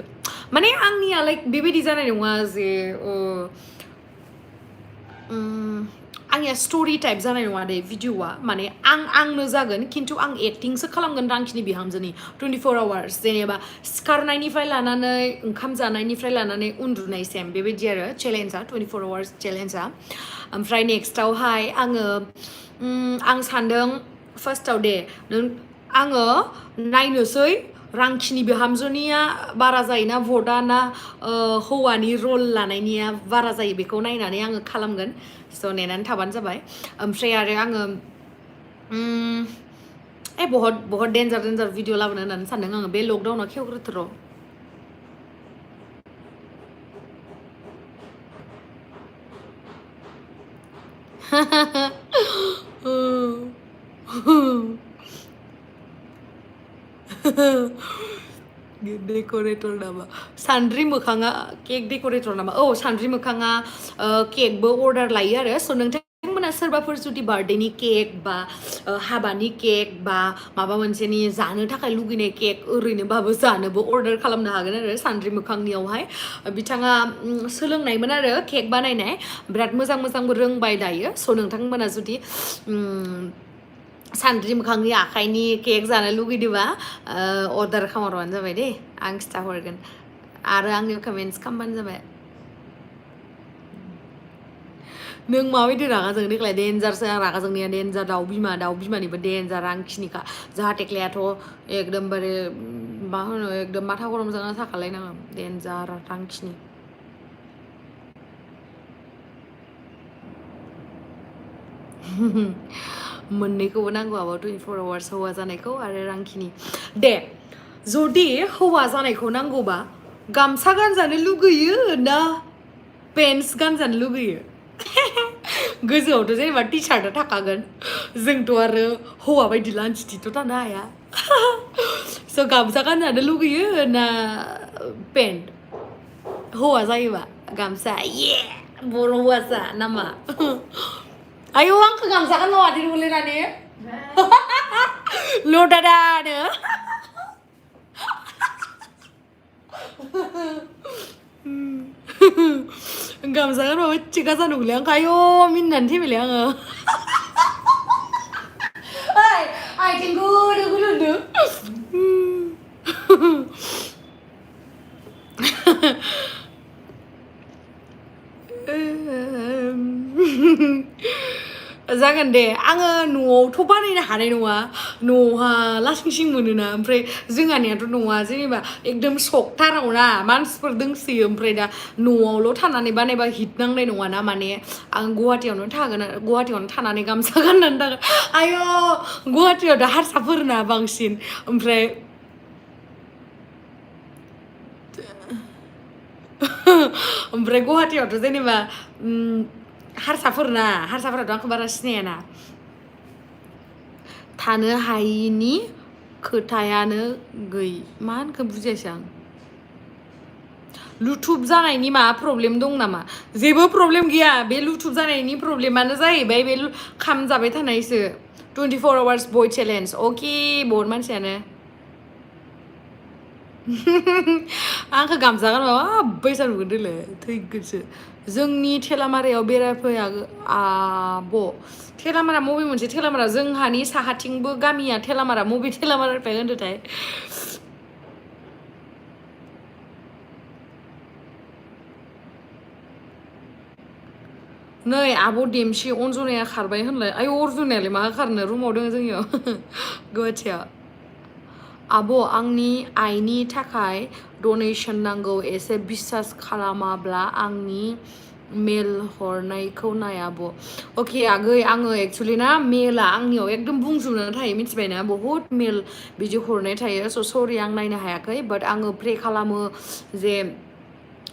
माने आंनिया लाइक बेबायदि जानाय नङा जे आंनिया स्टोरी टाइप जानाय नङा दे भिडिअआ माने आंनो जागोन खिन्थु आं एक्टिंसो खालामगोन रांखिनि बिहामजोनि 24 hours जेनेबा सिखारनायनिफ्राय लानानै ओंखाम जानायनिफ्राय लानानै उन्दुनायसिम बेबायदि आरो चेलेन्जआ 24 hours चेलेन्जआ ओमफ्राय नेक्स्टआवहाय आं सान्दों फार्स्टआव दे आङो नायनोसै रांखिनि बिहामजोनिया बारा जायोना भटआ ना हौवानि रल लानायनिया बारा जायो बेखौ नायनानै आङो खालामगोन स' नेनानै थाबानो जाबाय ओमफ्राय आरो आङो बहुत डेन्जार भिडिअ लाबोनो होननानै सानदों आङो बे लकडाउनाव खेवग्रोथोर' डेकोरेटर नामा सान्द्रि मोखाङा केक डेकोरेटर नामा औ सान्द्रि मोखाङा केकबो अर्डार लायो आरो स' नोंथांमोना सोरबाफोर जुदि बार्थडेनि केक बा हाबानि केक बा माबा मोनसेनि जानो थाखाय लुगैनाय केक ओरैनोबाबो जानोबो अर्डार खालामनो हागोन आरो सान्द्रि मोखांनियावहाय बिथाङा सोलोंनायमोन आरो केक बानायनाय बिराद मोजांबो रोंबाय दायो स' नोंथांमोना जुदि सान्द्रि मोखांनि आखाइनि केक जानो लुगैदोंबा अर्डार खालामहरबानो जाबाय दे आं खिथाहरगोन आरो आंनि कमेन्ट्स खालामबानो जाबाय नों माबायदि रागा जोंनो देग्लाय डेन्जारसो आं रागा जोंनाया डेन्जार दाउ बिमानिबो डेन्जार आंखिनिखा जाहा टेक्लायाथ' एकदमबारे मा होनो एकदम माथा गरम जाना थाखालायनाङो डेन्जार आंखिनि मोननैखौबो नांगौ आबो 24 hours हौवा जानायखौ आरो रांखिनि दे जुदि हौवा जानायखौ नांगौबा गामसा गानजानो लुगैयो ना पेन्ट्स गानजानो लुगैयो गोजौआवथ' जेनेबा टि सार्टआ थाखागोन जोंथ' आरो हौवा बायदि लान्थिथिथ' थानो हाया स' गामसा गानजानो लुगैयो ना पेन्ट हौवा जायोबा गामसा ये बर' हौवासा नामा आयौ आंखौ गामसा गानबा माथो नुलायनानै लदादानो गामसा गानबाबो थिगा जानुगोलै आंखौ आयौ मिनिनानै थैबायलै आङो आथिं गुदु गुदुंदो जागोन दे आङो न'आवथ' बानायनो हानाय नङा न'हा लासिंसिं मोनोना ओमफ्राय जोंहानियाथ' न'आ जेनेबा एकदम सकथाराव ना मानसिफोर दोंसोयो ओमफ्राय दा न'आवल' थानानै बानायबा हिट नांनाय नङाना माने आं गुवाहाटियावनो थागोन गुवाहाटियावनो थानानै गामसा गाननानै थागोन आय' गुवाहाटियाव दा हारसाफोरना बांसिन ओमफ्राय ओमफ्राय गुवाहाटियावथ' जेनेबा हारसाफोराथ' आंखौ बारा सिनायाना थानो हायिनि खोथायानो मा होनखो बुजियासै आं लुथुब जानायनि मा प्रब्लेम दं नामा जेबो प्रब्लेम गैया बे लुथुब जानायनि प्रब्लेमानो जाहैबाय बे खामजाबाय थानायसो 24 hours बय चेलेन्ज अके बहुत मानसियानो आंखौ गामसा गानबा बैसा नुगोन दोले थैगोनसो जोंनि थेलामारायाव बेरायफैया आब' थेलामारा मबे मोनसे थेलामारा जोंहानि साहाथिंबो गामिया थेलामारा मबे थेलामारानिफ्राय होनदोंथाय नै आब' देमसि अनजनाया खारबाय होनलाय आय अर्जुनायालाय मा खारनो रुमाव दङ जोंनियाव गुवाहाटियाव आब' आंनि आइनि थाखाय डनेसन नांगौ एसे बिसास खालामाब्ला आंनि मेल हरनायखौ नाय आब' अके आगै आङो एक्सुलि ना मेला आंनियाव एकदम बुंजोबनानै थायो मिथिबायना बहुद मेल बिदि हरनाय थायो स' सरि आं नायनो हायाखै बाट आङो प्रे खालामो जे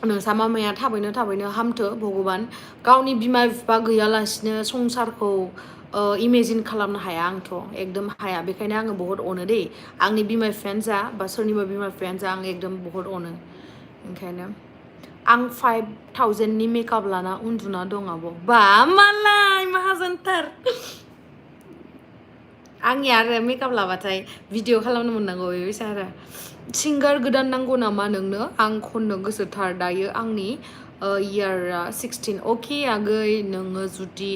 नोंसा मामाया थाबैनो हामथो भगबान गावनि बिमा बिफा गैयालासिनो संसारखौ इमेजिन खालामनो हाया आंथ' एकदम हाया बेखायनो आङो बहुत अनो दे आंनि बिमा बिफायानो जा बा सोरनिबा बिमा बिफायानो जा आं एकदम बहुत अनो ओंखायनो आं 5000नि मेकआप लाना उन्दुना दं आब' बा मालाय माहाजोनथार आंनि आरो मेकआप लाबाथाय भिडिअ खालामनो मोननांगौ बेबायसा आरो सिंगार गोदान नांगौ नामा नोंनो आं खननो गोसोथार दायो आंनि इयारा 16 अके आगै नोङो जुदि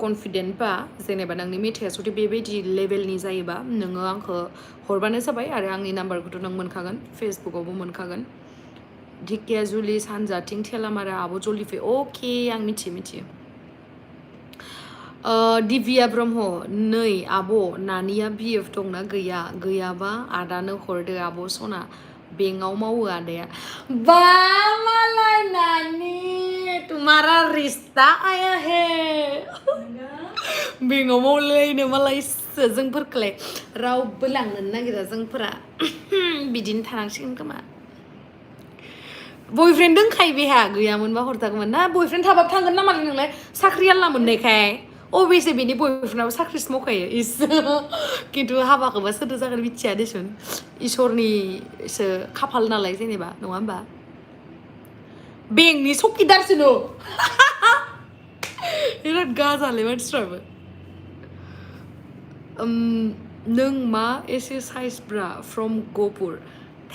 कनफिडेन्ट बा जेनेबा नोंनि मेथाइया जुदि बेबायदि लेभेलनि जायोबा नोङो आंखौ हरबानो जाबाय आरो आंनि नाम्बारखौथ' नों मोनखागोन फेसबुकावबो मोनखागोन ढेकियाजुलि सानजाथिं थेलामारा आब' जलिफे अके आं मिथियो दिबिया ब्रह्म नै आब' नानिया बिएफ दंना गैयाबा आदानो हरदो आब' सना बेंकआव मावो आदाया बा मालाय नानी तुम्हारा रिश्ता आया है बेंकआव मावलायनो मालायसो जोंफोरखौलाय रावबो लांनो नागिरा जोंफोरा बिदिनो थानांसिगोन खोमा बयफ्रेन्ड दंखायो बेहा गैयामोनबा हरजागौमोन ना बयफ्रेन्ड थाबाबो थांगोन ना मालाय नोंलाय साख्रि आल्ला मोननायखाय अबेसे बेनि बयफ्रेन्डआबो साख्रिसो मावखायो इस खिन्थु हाबाखौबा सोरदो जागोन मिथिया देसुन इसोरनिसो खाफाल नालाय जेनेबा नङा होमबा बेंकनि सकिदारसो नो बिराद गाजालै मानसिफ्राबो नों मा एसे साइज ब्रा from Gohpur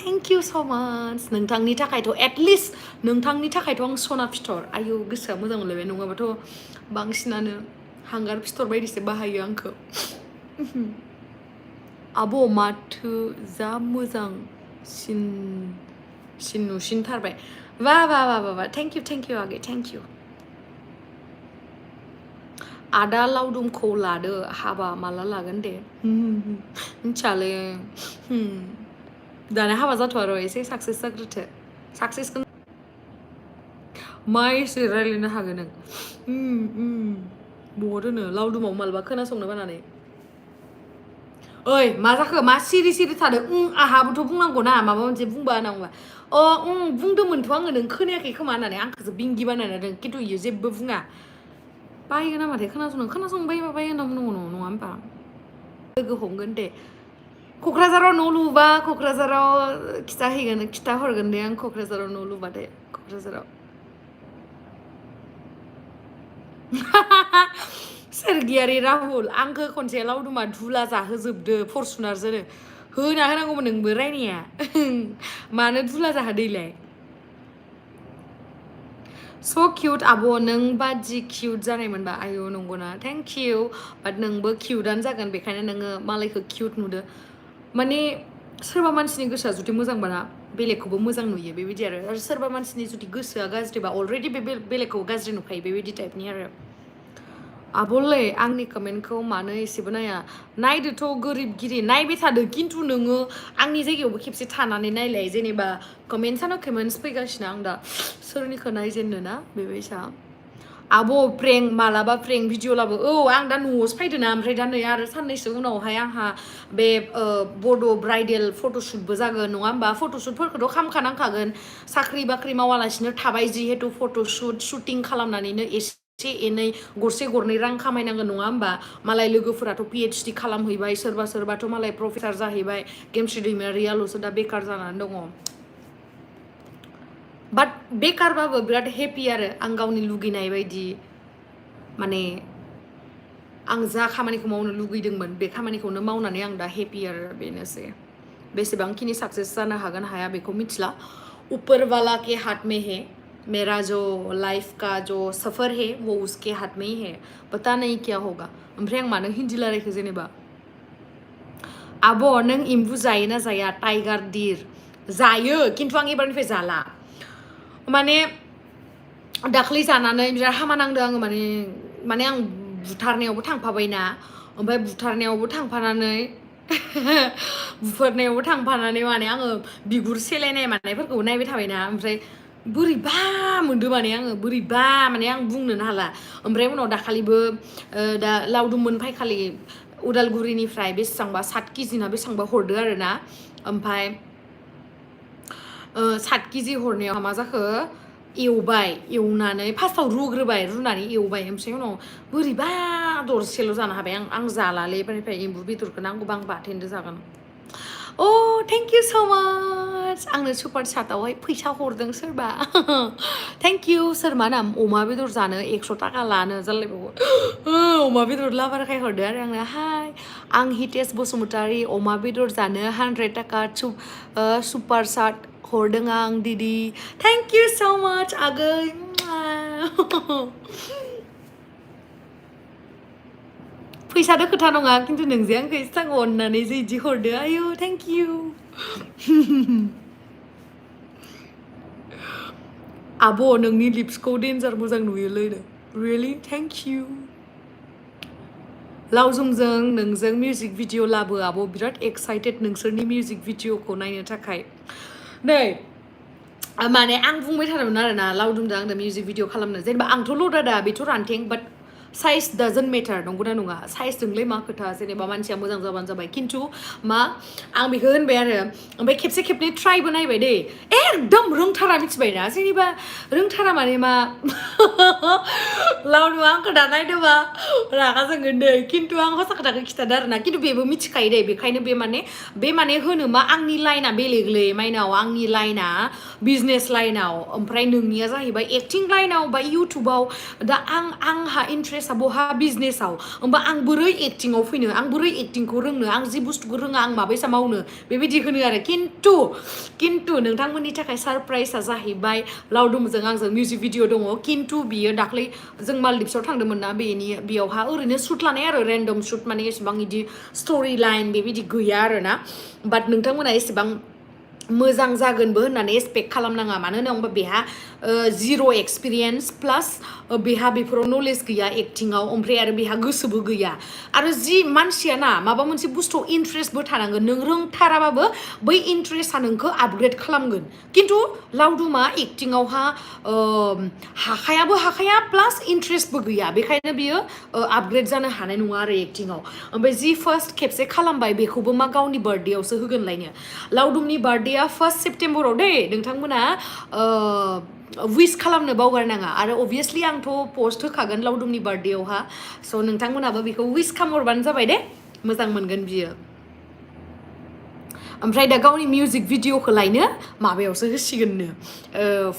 thank you so' माच नोंथांनि थाखायथ' एटलिस्ट नोंथांनि थाखायथ' आं सना फिथर आयौ गोसोआ मोजां मोनलायबाय नङाबाथ' बांसिनानो हांगार फिथर बायदिसो बाहायो आंखौ आब' माथो जा मोजां नुसिनथारबाय वा थेंक इउ आगै थेंक इउ आदा लावदुमखौ लादो हाबा माला लागोन दे मिथियालै दाना हाबा जाथ'आ र' एसे साक्सेस जाग्रोथो साक्सेसखौ मा एसे रायज्लायनो हागोन नों बहत होनो लावदुमाव मालाबा खोनासंनो बानानै ओइ मा जाखो मा सिरि थादो आहाबोथ' बुंनांगौ ना माबा मोनसे बुंबा नांबा बुंदोंमोनथ' आङो नों खोनायाखै खोमा होननानै आंखौसो बिंगि बानायना दों खिन्थु इयो जेबो बुङा बायो नामाथाय खोनासंबाय बायो होनना बुंनांगौ नङा होमबा लोगो हमगोन दे क'क्राझाराव न' लुबा क'क्राझाराव खिथाहरगोन दे आं क'क्राझाराव न' लुबाथाय क'क्राझाराव सोरगियारि राहुल आंखौ खनसे लावदुमा धुला जाहोजोबदो फरसुनारजों होना होनांगौमोन नोंबो रायनाया मानो धुला जाहोदैलाय स' किउट आब' नों बादि किउट जानायमोनबा आयौ नंगौना थेंक इउ बाट नोंबो किउटआनो जागोन बेखायनो नोङो मालायखौ किउट नुदो माने सोरबा मानसिनि गोसोआ जुदि मोजांबाना बेलेगखौबो मोजां नुयो बेबायदि आरो सोरबा मानसिनि जुदि गोसोआ गाज्रिबा अलरेडि बे बेलेगखौ गाज्रि नुखायो बेबायदि टाइपनि आरो आब'लै आंनि कमेन्टखौ मानो एसेबो नाया नायदोथ' गोरिबगिरि नायबाय थादो खिन्थु नोङो आंनि जायगायावबो खेबसे थानानै नायलाय जेनेबा कमेन्टसानो कमेन्टस फैगासिनो आं दा सोरनिखौ नायजेननो ना बेबायसा आब' प्रेंक मालाबा प्रेंक भिडिअ लाबो औ आं दा न'आवसो फैदोंना ओमफ्राय दा नै आरो साननैसो उनावहाय आंहा बे बड' ब्राइडेल फट'शुटबो जागोन नङा होमबा फट'शुटफोरखौथ' खालामखानांखागोन साख्रि बाख्रि मावालासिनो थाबाय जिहेतु फट'शुट शुटिं खालामनानैनो एसे एनै गरसे गरनै रां खामायनांगोन नङा होमबा मालाय लोगोफोराथ' PhD खालामहैबाय सोरबा सोरबाथ' मालाय प्रफेसार जाहैबाय गेमस्रि दैमारियाल'सो दा बेकार जानानै दङ बाट बेकारबाबो बिराद हेपि आरो आं गावनि लुगैनाय बायदि माने आं जा खामानिखौ मावनो लुगैदोंमोन बे खामानिखौनो मावनानै आं दा हेपि आरो बेनोसै बेसेबांखिनि साक्सेस जानो हागोन हाया बेखौ मिथिला ऊपर वाला के हाथ में है मेरा जो लाइफ का जो सफर है वो उसके हाथ में ही है पता नहीं क्या होगा ओमफ्राय आं मानो हिन्दी रायलायखो जेनेबा आब' नों एम्बु जायो ना जाया टाइगार दिर जायो खिन्थु आं एबारनिफ्राय जाला माने दाख्लै जानानै बिराद हामा नांदों आङो माने आं बुथारनायावबो थांफाबायना ओमफ्राय बुथारनायावबो थांफानानै बुथारनायावबो थांफानानै माने आङो बिगुर सेलायनाय मानायफोरखौ नायबाय थाबायना ओमफ्राय बोरैबा मोनदो माने आङो बोरैबा माने आं बुंनोनो हाला ओमफ्राय उनाव दाखालिबो दा लावदुम मोनफायखालि उदालगुरिनिफ्राय बेसेबांबा 7 केजि ना बेसेबांबा हरदो आरोना ओमफ्राय 7 केजि हरनायाव मा जाखो एवबाय एवनानै फार्स्टआव रुग्रोबाय रुनानै एवबाय ओमफ्राय उनाव बोरैबा दरसेल' जानो हाबाय आं जालालै एबारनिफ्राय एम्बु बेदरखौ नांगौबा आं बाथोनजों जागोन अ थेंक इउ स' माच आंनो सुपार चाटआवहाय फैसा हरदों सोरबा थेंक इउ सोर मा नाम अमा बेदर जानो 100 थाखा लानो जालायबावो अमा बेदर लाबारखाय हरदो आरो आंनो हाय आं हितेश बसुमतारी अमा बेदर जानो 100 थाखा सुपार चाट हरदों आं दिदी थेंक इउ स' माच आगै फैसादो खोथा नङा खिन्थु नोंजे आंखौ एसेबां अननानै जे इदि हरदो आयु थेंक इउ आब' नोंनि लिप्सखौ डेन्जार मोजां नुयोलै रियेलि थेंक इउ लावजुंजों नोंजों मिउजिक भिडिअ लाबो आब' बिराद एक्साइटेड नोंसोरनि मिउजिक भिडिअखौ नायनो थाखाय नै माने आं बुंबाय थादोंमोन आरोना लावदुमजों आंनो मिउजिक भिडिअ खालामनो जेनेबा आंथ' लदादा बेथ' रानथें बाट साइज डाजन्ट मेटार नंगौना नङा साइजजोंलाय मा खोथा जेनेबा मानसिया मोजां जाबानो जाबाय खिन्थु मा आं बेखौ होनबाय आरो ओमफ्राय खेबसे खेबनै ट्राइबो नायबाय दे एकदम रोंथारा मिथिबाय ना जेनेबा रोंथारा माने मा लावदुमा आंखौ दा नायदोंबा रागा जोंगोन दे खिन्थु आं हसा खोथाखौ खिथादो आरोना खिन्थु बेबो मिथिखायो दे बेखायनो बे माने होनो मा आंनि लाइना बेलेगलै माइनाव आंनि लाइना बिजनेस लाइनाव ओमफ्राय नोंनिया जाहैबाय एक्टिं लाइनाव बा इउटुबाव दा आंहा इन्ट्रेस्टआ बहा बिजनेसाव होमबा आं बोरै एक्टिंआव फैनो आं बोरै एक्टिंखौ रोंनो आं जि बुस्थुखौ रोङा आं माबायसा मावनो बेबायदि होनो आरो खिन्थु नोंथांमोननि थाखाय सारप्राइजआ जाहैबाय लावदुमजों आंजों मिउजिक भिडिअ दङ खिन्थु बियो दाख्लै जों मालदिप्सआव थांदोंमोन ना बेयावहा ओरैनो शुट लानाय आरो रेन्डम शुट माने एसेबां बिदि स्ट'रि लाइन बेबायदि गैया आरोना बाट नोंथांमोना एसेबां मोजां जागोनबो होननानै एक्सपेक्ट खालामनाङा मानो होनोबा बेहा जिर' एक्सपिरियेन्स प्लास बेहा बेफोराव नलेज गैया एक्टिंआव ओमफ्राय आरो बेहा गोसोबो गैया आरो जि मानसिया ना माबा मोनसे बुस्थुआव इन्ट्रेस्टबो थानांगोन नों रोंथाराबाबो बै इन्ट्रेस्टआ नोंखौ आपग्रेड खालामगोन खिन्थु लावदुमा एक्टिंआवहा हाखाया प्लास इन्ट्रेस्टबो गैया बेखायनो बियो आपग्रेड जानो हानाय नङा आरो एक्टिंआव ओमफ्राय जि फार्स्ट खेबसे खालामबाय बेखौबो मा गावनि बार्थडेआवसो होगोनलायनो लावदुमनि बार्थडेआ 1 सेप्टेम्बराव दे नोंथांमोना विश खालामनो बावगारनाङा आरो अभियासलि आंथ' पस्ट होखागोन लावदुमनि बार्थडेआवहा स' नोंथांमोनाबो बेखौ विश खालामहरबानो जाबाय दे मोजां मोनगोन बियो ओमफ्राय दा गावनि मिउजिक भिडिअखौ लायनो माबायावसो होसिगोननो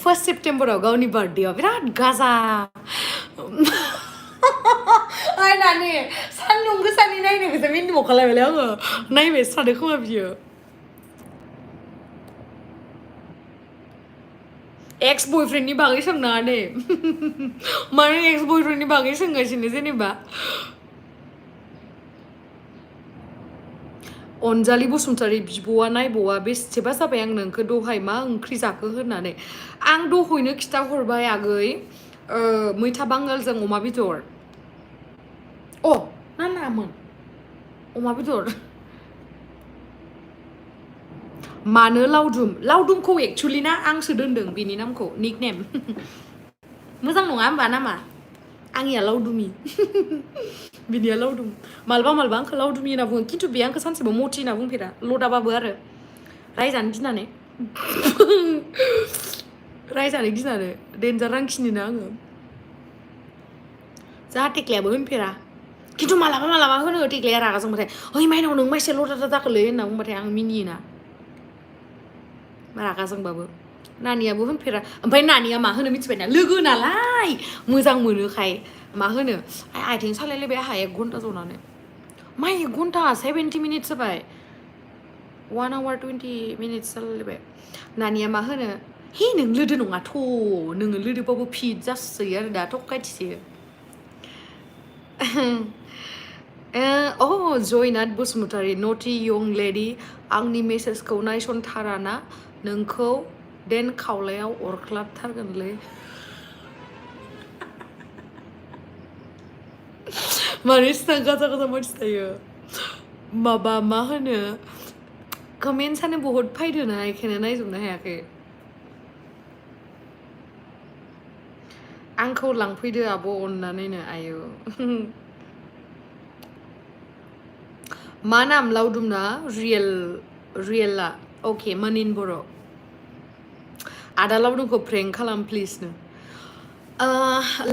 1 सेप्टेम्बराव गावनि बार्थडेआव बिराद गाजा नानि सान्दुं गोसानि नायनोखौसो मिन्दिमाव खालामबायलै आङो नायबाय थादो खोमा बियो एक्स बयफ्रेन्डनि बागै सोंनाङा दे माने एक्स बयफ्रेन्डनि बागै सोंगासिनो जेनेबा अनजालि बसुमतारी बिब'आ नायबावा बेसेबा जाबाय आं नोंखौ दहाय मा ओंख्रि जाखो होननानै आं दहायनो खिथाहरबाय आगै मैथा बांगालजों अमा बेदर अ नानामोन अमा बेदर मानो लावदुमखौ एक्चुअली ना आंसो दोनदों बेनि नामखौ निकनेम मोजां नङा होमबा नामा आंनिया लावदुमि बिनिया लावदुम मालबा आंखौ लावदुमि होनना बुङो खिन्थु बे आंखौ सानसेबो मथि होनना बुंफेरा लदाबाबो आरो रायजानो गिनानै देन्जार रांखिनिनो आङो जाहा टेक्लायाबो होनफेरा खिन्थु मालाबा होनो टेक्लाया रागा जोंबाथाय ओइ माइनाव नों माइसे लदा जाखोलै होनना बुंबाथाय आं मिनियोना रागा जोंबाबो नानियाबो होनफेरा ओमफ्राय नानिया मा होनो मिथिबायना लोगो नालाय मोजां मोनोखाय मा होनो आथिं सालायलायबाय आंहा 1 घन्टा जनानै मा 1 घन्टा 70 मिनिट्स जाबाय 1 hour 20 minutes जालायबाय नानिया मा होनो हे नों लोदो नङाथ' नोङो लोदोबाबो फिट जासोयो आरो दा थगायथियो जयनाथ बसुमतारी नटि यं लेडि आंनि मेसेजखौ नायसनथाराना नोंखौ देन खावलायाव अरख्लाबथारगोनलै माने सिना गाजा मानसि थायो माबा मा होनो कमेन्टसानो बहुद फैदोना बेखायनो नायजोबनो हायाखै आंखौ लांफैदो आब' अननानैनो आयौ मा नाम लावदुमना रियेला अके मनिन बर' आदा लावदुमखौ प्रेंक खालाम प्लिजनो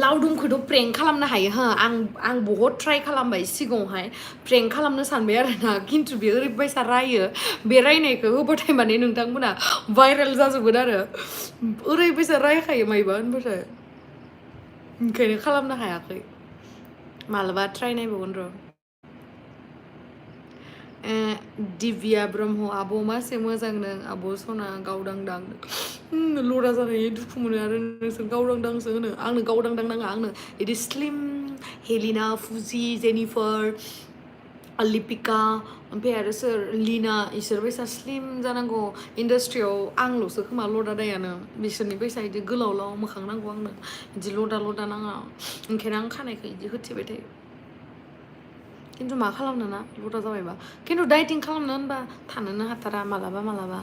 लावदुमखौथ' प्रेंक खालामनो हायो हो आं बहुद ट्राइ खालामबाय सिगाङावहाय प्रेंक खालामनो सानबाय आरोना खिन्थु बे ओरैबायसा रायो बे रायनायखौ होबाथाय माने नोंथांमोना भाइरेल जाजोबगोन आरो ओरैबायसा रायखायो मायबा होनबाथाय ओंखायनो खालामनो हायाखै मालाबा ट्राइ नायबावगोन र' दिव्या ब्रह्म आब' मासे मोजां नों आब' सना गावदांदां लरा जानायनि दुखु मोनो आरो नोंसोर गावदांदांसो होनो आंनो गावदांदां नाङा आंनो बिदि स्लिम हेलिना फुजि जेनिफार लिपिका ओमफ्राय आरो सोर लिना इसोर बायसा स्लिम जानांगौ इन्डास्ट्रियाव आंल'सो खोमा लदा दायानो बिसोरनि बायसा बिदि गोलाव मोखां नांगौ आंनो बिदि लदा नाङा ओंखायनो आं खानायखौ बिदि होथेबाय थायो खिन्थु मा खालामनो ना लदा जाबायबा खिन्थु डाइटिं खालामनो होनबा थानोनो हाथारा मालाबा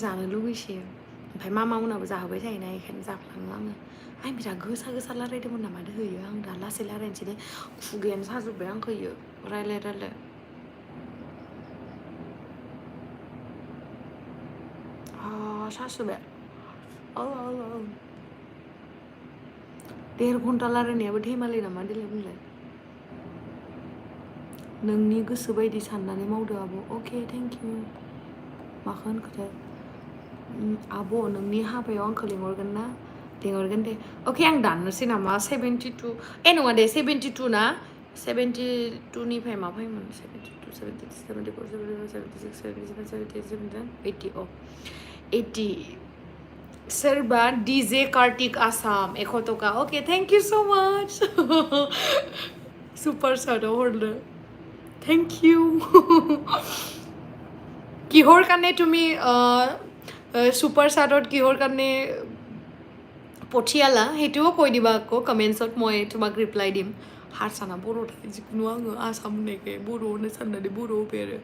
जानो लुगैसोयो ओमफ्राय मामा मोनाबो जाहोबाय थायोना बेखायनो जाफ्लाङो आङो आं बिराद गोसा रायलायदोंमोन नामा होयो आं दा लासै रायलायनोसै दे खुगायानो साजोब्बाय आंखौ इयो रायलाय सासोबाय 1.5 घन्टा रायलायनायाबो धेमालि नामा देलाय बुंलाय नोंनि गोसो बायदि साननानै मावदो आब' अके थेंक इउ माखौ होनखोथाय आब' नोंनि हाबायाव आंखौ लिंहरगोन दे अके आं दाननोसै नामा 72 नङा दे 72 ना 72 निफ्राय मा फैयोमोन 72 73 74 75 76 77 78 80 80 सोरबा DJ कार्तिक आसाम 100 टका ओके थेंक इउ सो माच सुपार चार्टआव हरदो थेंक इउ কিহৰ কাৰণে তুমি সুপাৰ চাৰ্টত কিহৰ কাৰণে পঠিয়ালা সেইটোও কৈ দিবা আকৌ কমেণ্টছত মই তোমাক ৰিপ্লাই দিম हारसाना बर' थायो जिखुनु आङो आसाम होननायखाय बर' होनो साननानै बर' होबाय आरो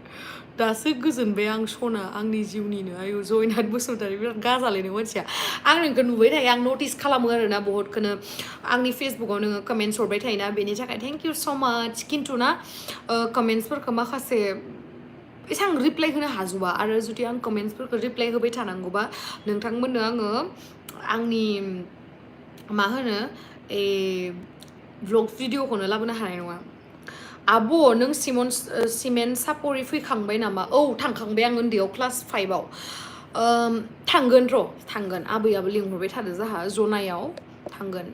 दासो गोजोनबाय आं सना आंनि जिउनिनो आयौ जयनाथ बसुमतारी बिराद गाजालै नों मानसिया आं नोंखौ नुबाय थायो आं नटिस खालामो आरोना बहुतखौनो आंनि फेसबुकाव नोङो कमेन्ट्स हरबाय थायोना बेनि थाखाय थेंक इउ स' माच खिन्थु ना कमेन्ट्सफोरखौ माखासे एसां रिप्लाइ होनो हाजोबा आरो जुदि आं कमेन्ट्सफोरखौ रिप्लाइ होबाय थानांगौबा नोंथांमोननो आङो आंनि मा होनो भ्लग भिडिअखौनो लाबोनो हानाय नङा आब' नों सिमेन्ट सापरि फैखांबाय नामा औ थांखांबाय आं उन्दैयाव क्लास 5आव थांगोन आबैयाबो लिंहरबाय थादों जोंहा जनायाव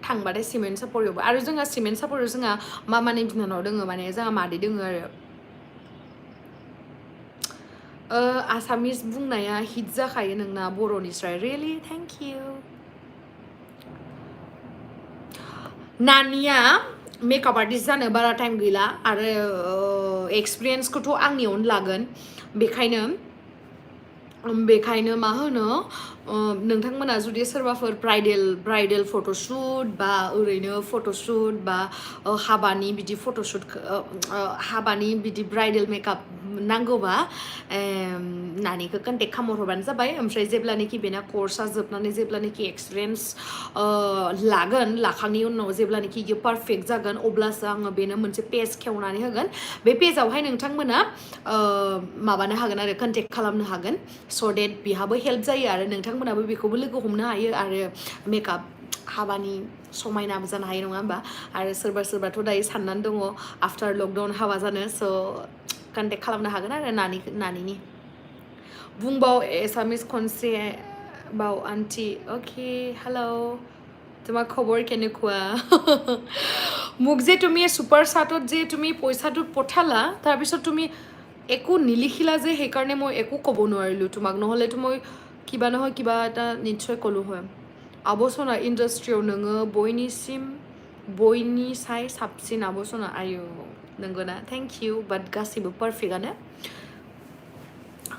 थांबाथाय सिमेन्ट सापरियावबो आरो जोंहा सिमेन्ट सापरियाव जोंहा मामानि बिनानाव दोङो माने जोंहा मादै दोङो आरो आसामिस बुंनाया हिट जाखायो नोंना बर'निस्राय रियेलि थेंक इउ नानिया मेकआप आर्टिस्ट जानो बारा टाइम गैला आरो एक्सपिरियेन्सखौथ' आंनियावनो लागोन बेखायनो बेखायनो मा होनो नोंथांमोना जुदि सोरबाफोर ब्राइडेल फट'शुट बा ओरैनो फट'शुट बा हाबानि बिदि फट'शुट हाबानि बिदि ब्राइडेल मेकआप नांगौबा नानिखौ कन्टेक्ट खालामहरबानो जाबाय ओमफ्राय जेब्लानोखि बेना कर्सआ जोबनानै जेब्लानोखि एक्सपिरियेन्स लाखांनायनि उनाव जेब्लानोखि इयो पारफेक्ट जागोन अब्लासो आङो बेनो मोनसे पेज खेवनानै होगोन बे पेजावहाय नोंथांमोना माबानो हागोन आरो कन्टेक्ट खालामनो हागोन स' डेट बिहाबो हेल्प जायो आरो नोंथांमोनाबो बेखौबो लोगो हमनो हायो आरो मेकआप हाबानि समायनाबो जानो हायो नङा होमबा आरो सोरबाथ' दायो साननानै दङ आफ्टार लकडाउन हाबा जानो स' कन्टेक्ट खालामनो हागोन आरो नानिनि बुंबाव एसामिस खनसे बाव आन्टी ओके हेलो তোমাৰ খবৰ কেনেকুৱা মোক যে তুমি ছুপাৰ চাটত যে তুমি পইচাটো পঠালা তাৰপিছত তুমি একো নিলিখিলা যে সেইকাৰণে মই একো ক'ব নোৱাৰিলোঁ তোমাক নহ'লেতো মই কিবা নহয় কিবা এটা নিশ্চয় ক'লোঁ হয় आब'सना इन्डास्ट्रियाव नोङो बयनिसाय साबसिन आब'सना आयु नंगौना थेंक इउ बाट गासिबो पारफेक्टआनो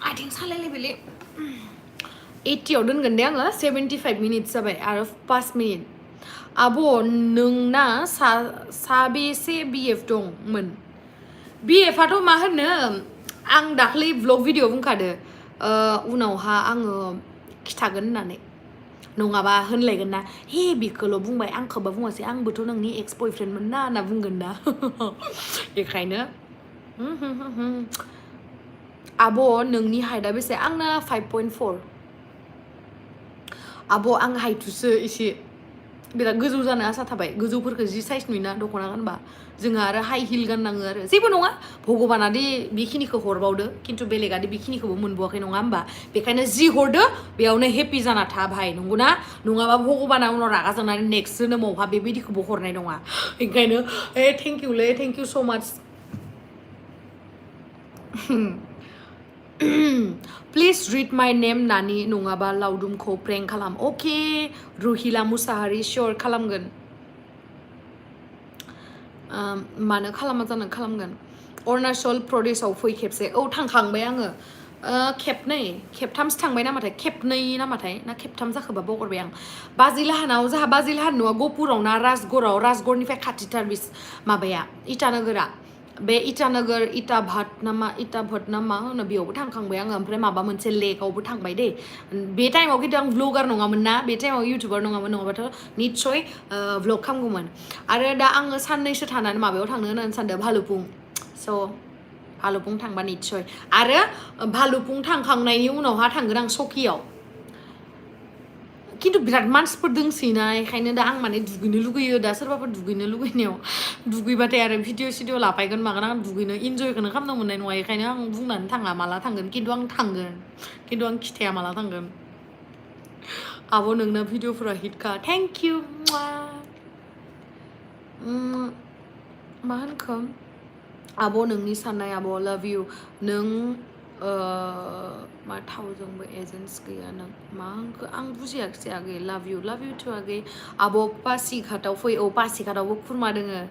आथिं सालायलाय बेले 80आव दोनगोन दे आङो 75 मिनिट्स जाबाय आरो 5 मिनिट आब' नोंना साबेसे बिएफ दंमोन बिएफआथ' मा होनो आं दाख्लै व्लग भिडिअ बुंखादो उनावहा आङो खिथागोन होननानै नङाबा होनलायगोन ना हे बेखौल' बुंबाय आंखौबा बुङासै आंबोथ' नोंनि एक्स बयफ्रेन्डमोन ना होनना बुंगोन ना बेखायनो आब' नोंनि हाइटआ बेसे आंना 5.4 आब' आं हाइटुसो एसे बिराद गोजौ जानो आसा थाबाय गोजौफोरखौ जि साइज नुयोना दख'ना गानबा जोंहा आरो हाइ हिल गाननाङो आरो जेबो नङा भगबानादि बेखिनिखौ हरबावदो खिन्थु बेलेगादि बेखिनिखौबो मोनबावाखै नङा होमबा बेखायनो जि हरदो बेयावनो हेपि जाना था भाइ नंगौना नङाबा भगबाना उनाव रागा जोंनानै नेक्स्ट जोनोमावहा बेबायदिखौबो हरनाय नङा ओंखायनो थेंक इउ स' माच प्लिज रिड माय नेम नानि नङाबा लावदुमखौ प्रेंक खालाम अके रुहिला मुसाहारि शियर खालामगोन मानो खालामा जानो खालामगोन अरुणाचल प्रदेशआव फै खेबसे औ थांखांबाय आङो खेबथामसो थांबाय नामाथाय खेबनै नामाथाय ना खेबथाम जाखोबा बावगारबाय आं बाजिलाहानाव जोंहा बाजिलाहान न'आ गहपुराव ना राजगड़निफ्राय खाथिथार माबाया इटानगोरा बे इटानगर इटाभाट ना मा होनो बेयावबो थांखांबाय आङो ओमफ्राय माबा मोनसे लेकआवबो थांबाय दे बे टाइमाव खिन्थु आं भ्लगार नङामोन ना बे टाइमाव इउटुबार नङामोन नङाबाथ' निस्सय भ्लग खालामगौमोन आरो दा आङो साननैसो थानानै माबायाव थांनो होननानै सानदों भालुपुं स' भालुपुं थांबा निस्सय आरो भालुपुं थांखांनायनि उनावहा थांगोन आं सकियाव खिन्थु बिराद मानसिफोर दंसैना बेखायनो दा आं माने दुगैनो लुगैयो दा सोरबाफोर दुगैनो लुगैनायाव दुगैबाथाय आरो भिडिअ लाफायगोन मागोन आं दुगैनो इन्जयखौनो खालामनो मोननाय नङा बेखायनो आं बुंनानै थाङा माला थांगोन खिन्थु आं थांगोन खिन्थु आं खिथाया माला थांगोन आब' नोंना भिडिअफोरा हिटखा थेंक इउ मा होनखो आब' नोंनि साननाय आब' लाभ इउ नों मा थावजोंबो एजेन्स गैया नों मा होनखो आं बुजियाखिसै आगै लाभ इउ टु आगै आब' पासिघाटआव फै औ पासिघाटआवबो खुरमा दोङो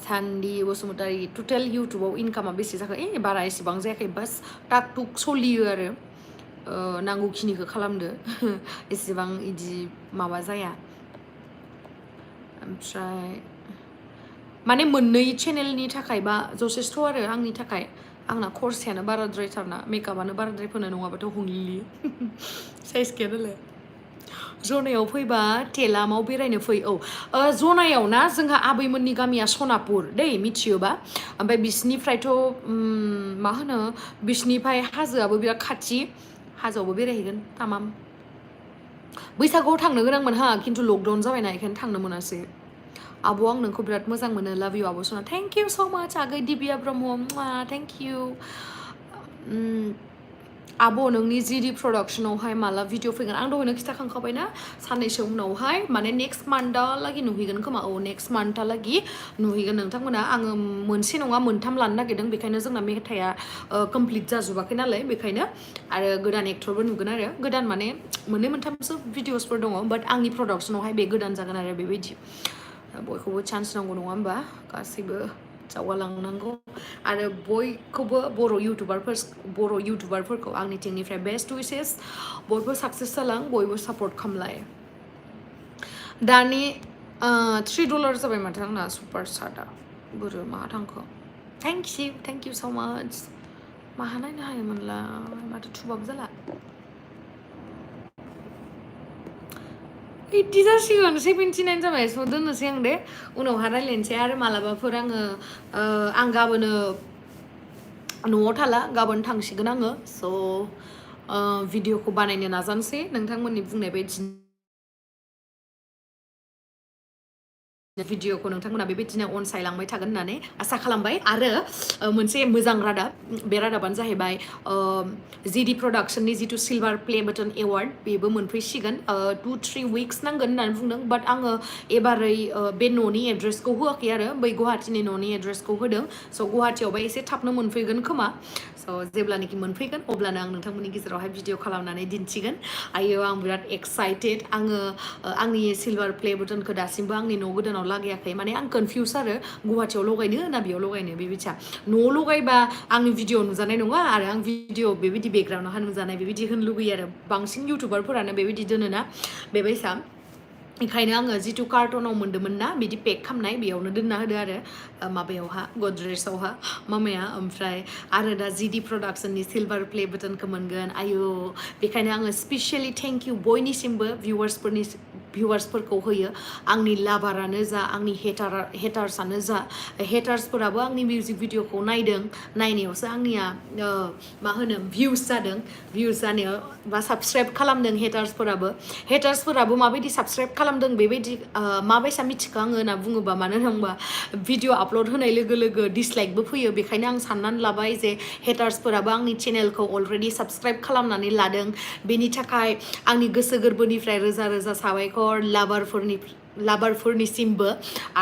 सान्दि बसुमतारी टटेल इउटुबाव इनकामा बेसे जाखो बारा एसेबां जायाखै बास टाक टुक सोलियो आरो नांगौखिनिखौ खालामदो एसेबां इदि माबा जाया ओमफ्राय माने मोननै चेनेलनि थाखाय बा जथेस्थ' आरो आंनि थाखाय आंना खरसायानो बाराद्रायथारना मेकआपानो बाराद्राय फोनो नङाबाथ' हंलिलि साइज गैया नालाय जनायाव फैबा टेलामाव बेरायनो फै औ जनायाव ना जोंहा आबैमोननि गामिया सनापुर दै मिथियोबा ओमफ्राय बिसिनिफ्रायथ' मा होनो बिसिनिफ्राय हाजोआबो बिराद खाथि हाजोआवबो बेरायहैगोन तामाम बैसागुआव थांनो गोनांमोन हा खिन्थु लकडाउन जाबायना बेखायनो थांनो मोनासै आब' आं नोंखौ बिराद मोजां मोनो लाभ इउ आब' सना थेंक इउ स' माच आगै दिबिया ब्रह्म थेंक इउ आब' नोंनि जिडि प्रडाक्सनावहाय माला भिडिअ फैगोन आं दहायनो खिथाखांखाबाय ना साननैसो उनावहाय माने नेक्स्ट मान्थालागि नुहैगोन खोमा औ नेक्स्ट मान्थालागि नुहैगोन नोंथांमोना आङो मोनसे नङा मोनथाम लानो नागिरदों बेखायनो जोंना मेथाइआ कमप्लिट जाजोबाखै नालाय बेखायनो आरो गोदान एक्टरबो नुगोन आरो गोदान माने मोननै मोनथामसो भिडिअसफोर दङ बाट आंनि प्रडाक्सनावहाय बे गोदान जागोन आरो बेबायदि बयखौबो चान्स नांगौ नङा होमबा गासैबो जावगालांनांगौ आरो बयखौबो बर' इउटुबारफोरखौ आंनिथिंनिफ्राय बेस्ट विशेस बयबो साक्सेस जालां बयबो सापर्ट खामलाय दानि $3 जाबाय माथो आंना सुपार चार्टआ बोरो मा थांखो थेंक इउ सो माच माहा नायनो हायोमोनला माथो थुबाबो जाला बिदि जासिगोन 79 जाबाय स' दोननोसै आं दे उनावहा रायलायनोसै आरो मालाबाफोर आं गाबोनो न'आव थाला गाबोन थांसिगोन आङो स' भिडिअखौ बानायनो नाजानोसै नोंथांमोननि बुंनाय बायदि भिडिअखौ नोंथांमोना बेबायदिनो अनसायलांबाय थागोन होननानै आसा खालामबाय आरो मोनसे मोजां रादाब बे रादाबानो जाहैबाय जिडि प्रडाक्शननि जिथु सिलभार प्ले बटन एवार्ड बेबो मोनफैसिगोन 2-3 weeks नांगोन होननानै बुंदों बाट आङो एबारै बे न'नि एड्रेसखौ होआखै आरो बै गुवाहाटीनि न'नि एड्रेसखौ होदों स' गुवाहाटीयावबा एसे थाबनो मोनफैगोन खोमा स' जेब्लानाखि मोनफैगोन अब्लानो आं नोंथांमोननि गेजेरावहाय भिडिअ खालामनानै दिन्थिगोन आयो आं बिराद एक्साइटेड आङो आंनि सिलभार प्ले बटनखौ दासिमबो आंनि न' गोदानाव लागायाखै माने आं कनफिउस आरो गुवाहाटीयाव लगायनो ना बेयाव लगायनो बेबायदिया न'आव लगायबा आंनि भिडिअ नुजानाय नङा आरो आं भिडिअ बेबायदि बेकग्राउन्डआवहा नुजानाय बेबायदि होनो लुगैयो आरो बांसिन इउटुबारफोरानो बेबायदि दोनोना बेबायसा ओंखायनो आङो जिथु कार्टनाव मोन्दोंमोन ना बिदि पेक खालामनाय बेयावनो दोनना होदो आरो माबायावहा गद्रेजावहा मामाया ओमफ्राय आरो दा जिडि प्रडाक्शननि सिलभार प्ले बटनखौ मोनगोन आयु बेखायनो आङो स्पेसियेलि थेंक इउ बयनिसिमबो भिउवार्सफोरखौ होयो आंनि लाभारानो जा आंनि हेटार्सआनो जा हेटार्सफोराबो आंनि मिउजिक भिडिअखौ नायदों नायनायावसो आंनिया मा होनो भिउस जादों भिउस जानायाव बा साबस्क्राइब खालामदों हेटार्सफोराबो माबायदि साबस्क्राइब खालामदों बेबायदि माबायसा मिथिखो आङो होनना बुङोबा मानो होनबा भिडिअ आपल'ड होनाय लोगो लोगो डिसलाइकबो फैयो बेखायनो आं साननानै लाबाय जे हेटार्सफोराबो आंनि चेनेलखौ अलरेडि साबस्क्राइब खालामनानै लादों बेनि थाखाय आंनि गोसो गोरबोनिफ्राय रोजा रोजा साबायखर लाभारफोरनिसिमबो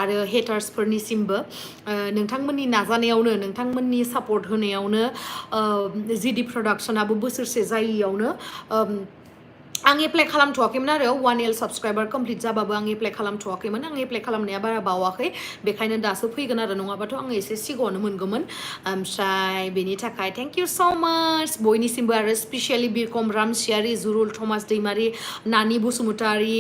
आरो हेटार्सफोरनिसिमबो नोंथांमोननि नाजानायावनो नोंथांमोननि सापर्ट होनायावनो जिडि प्रडाक्शनाबो बोसोरसे जायियावनो आं एप्लाइ खालामथ'वाखैमोन आरो 1L साबस्क्राइबार कमप्लिट जाबाबो आं एप्लाइ खालामथ'वाखैमोन आं एप्लाइ खालामनाया बारा बावाखै बेखायनो दासो फैगोन आरो नङाबाथ' आं एसे सिगाङावनो मोनगौमोन ओमफ्राय बेनि थाखाय थेंक इउ स' माच बयनिसिमबो आरो स्पेसियेलि बिरखम रामसियारि जुरुल थमास दैमारि नानि बसुमतारी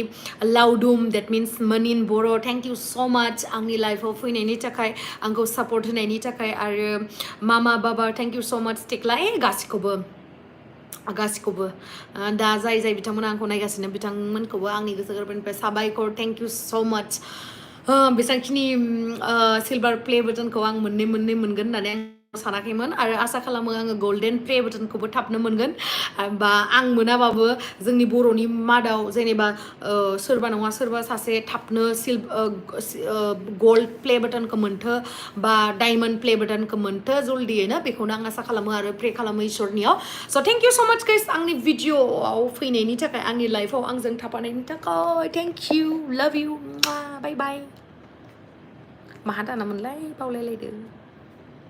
लावदुम देट मिन्स मनिन बर' थेंक इउ स' माच आंनि लाइफआव फैनायनि थाखाय आंखौ सापर्ट होनायनि थाखाय आरो मामा बाबा थेंक इउ स' माच टेक्ला गासिखौबो दा जाय बिथांमोना आंखौ नायगासिनो बिथांमोनखौबो आंनि गोसो गोरबोनिफ्राय साबायखर थेंक इउ स' माच बेसेबांखिनि सिलभार प्ले बटनखौ आं मोननै मोनगोन होननानै आं सानाखैमोन आरो आसा खालामो आङो गल्डेन प्ले बटनखौबो थाबनो मोनगोन बा आं मोनाबाबो जोंनि बर'नि मादाव जेनेबा सोरबा नङा सोरबा सासे थाबनो गल्ड प्ले बटनखौ मोनथो बा डायमन्ड प्ले बटनखौ मोनथो जल्दियैनो बेखौनो आं आसा खालामो आरो प्रे खालामो इसोरनियाव स' थेंक इउ स' माच गाइस आंनि भिडिअआव फैनायनि थाखाय आंनि लाइफआव आंजों थाफानायनि थाखाय थेंक इउ लाभ इउ बाय बाय माहा दानामोनलाय बावलायलायदो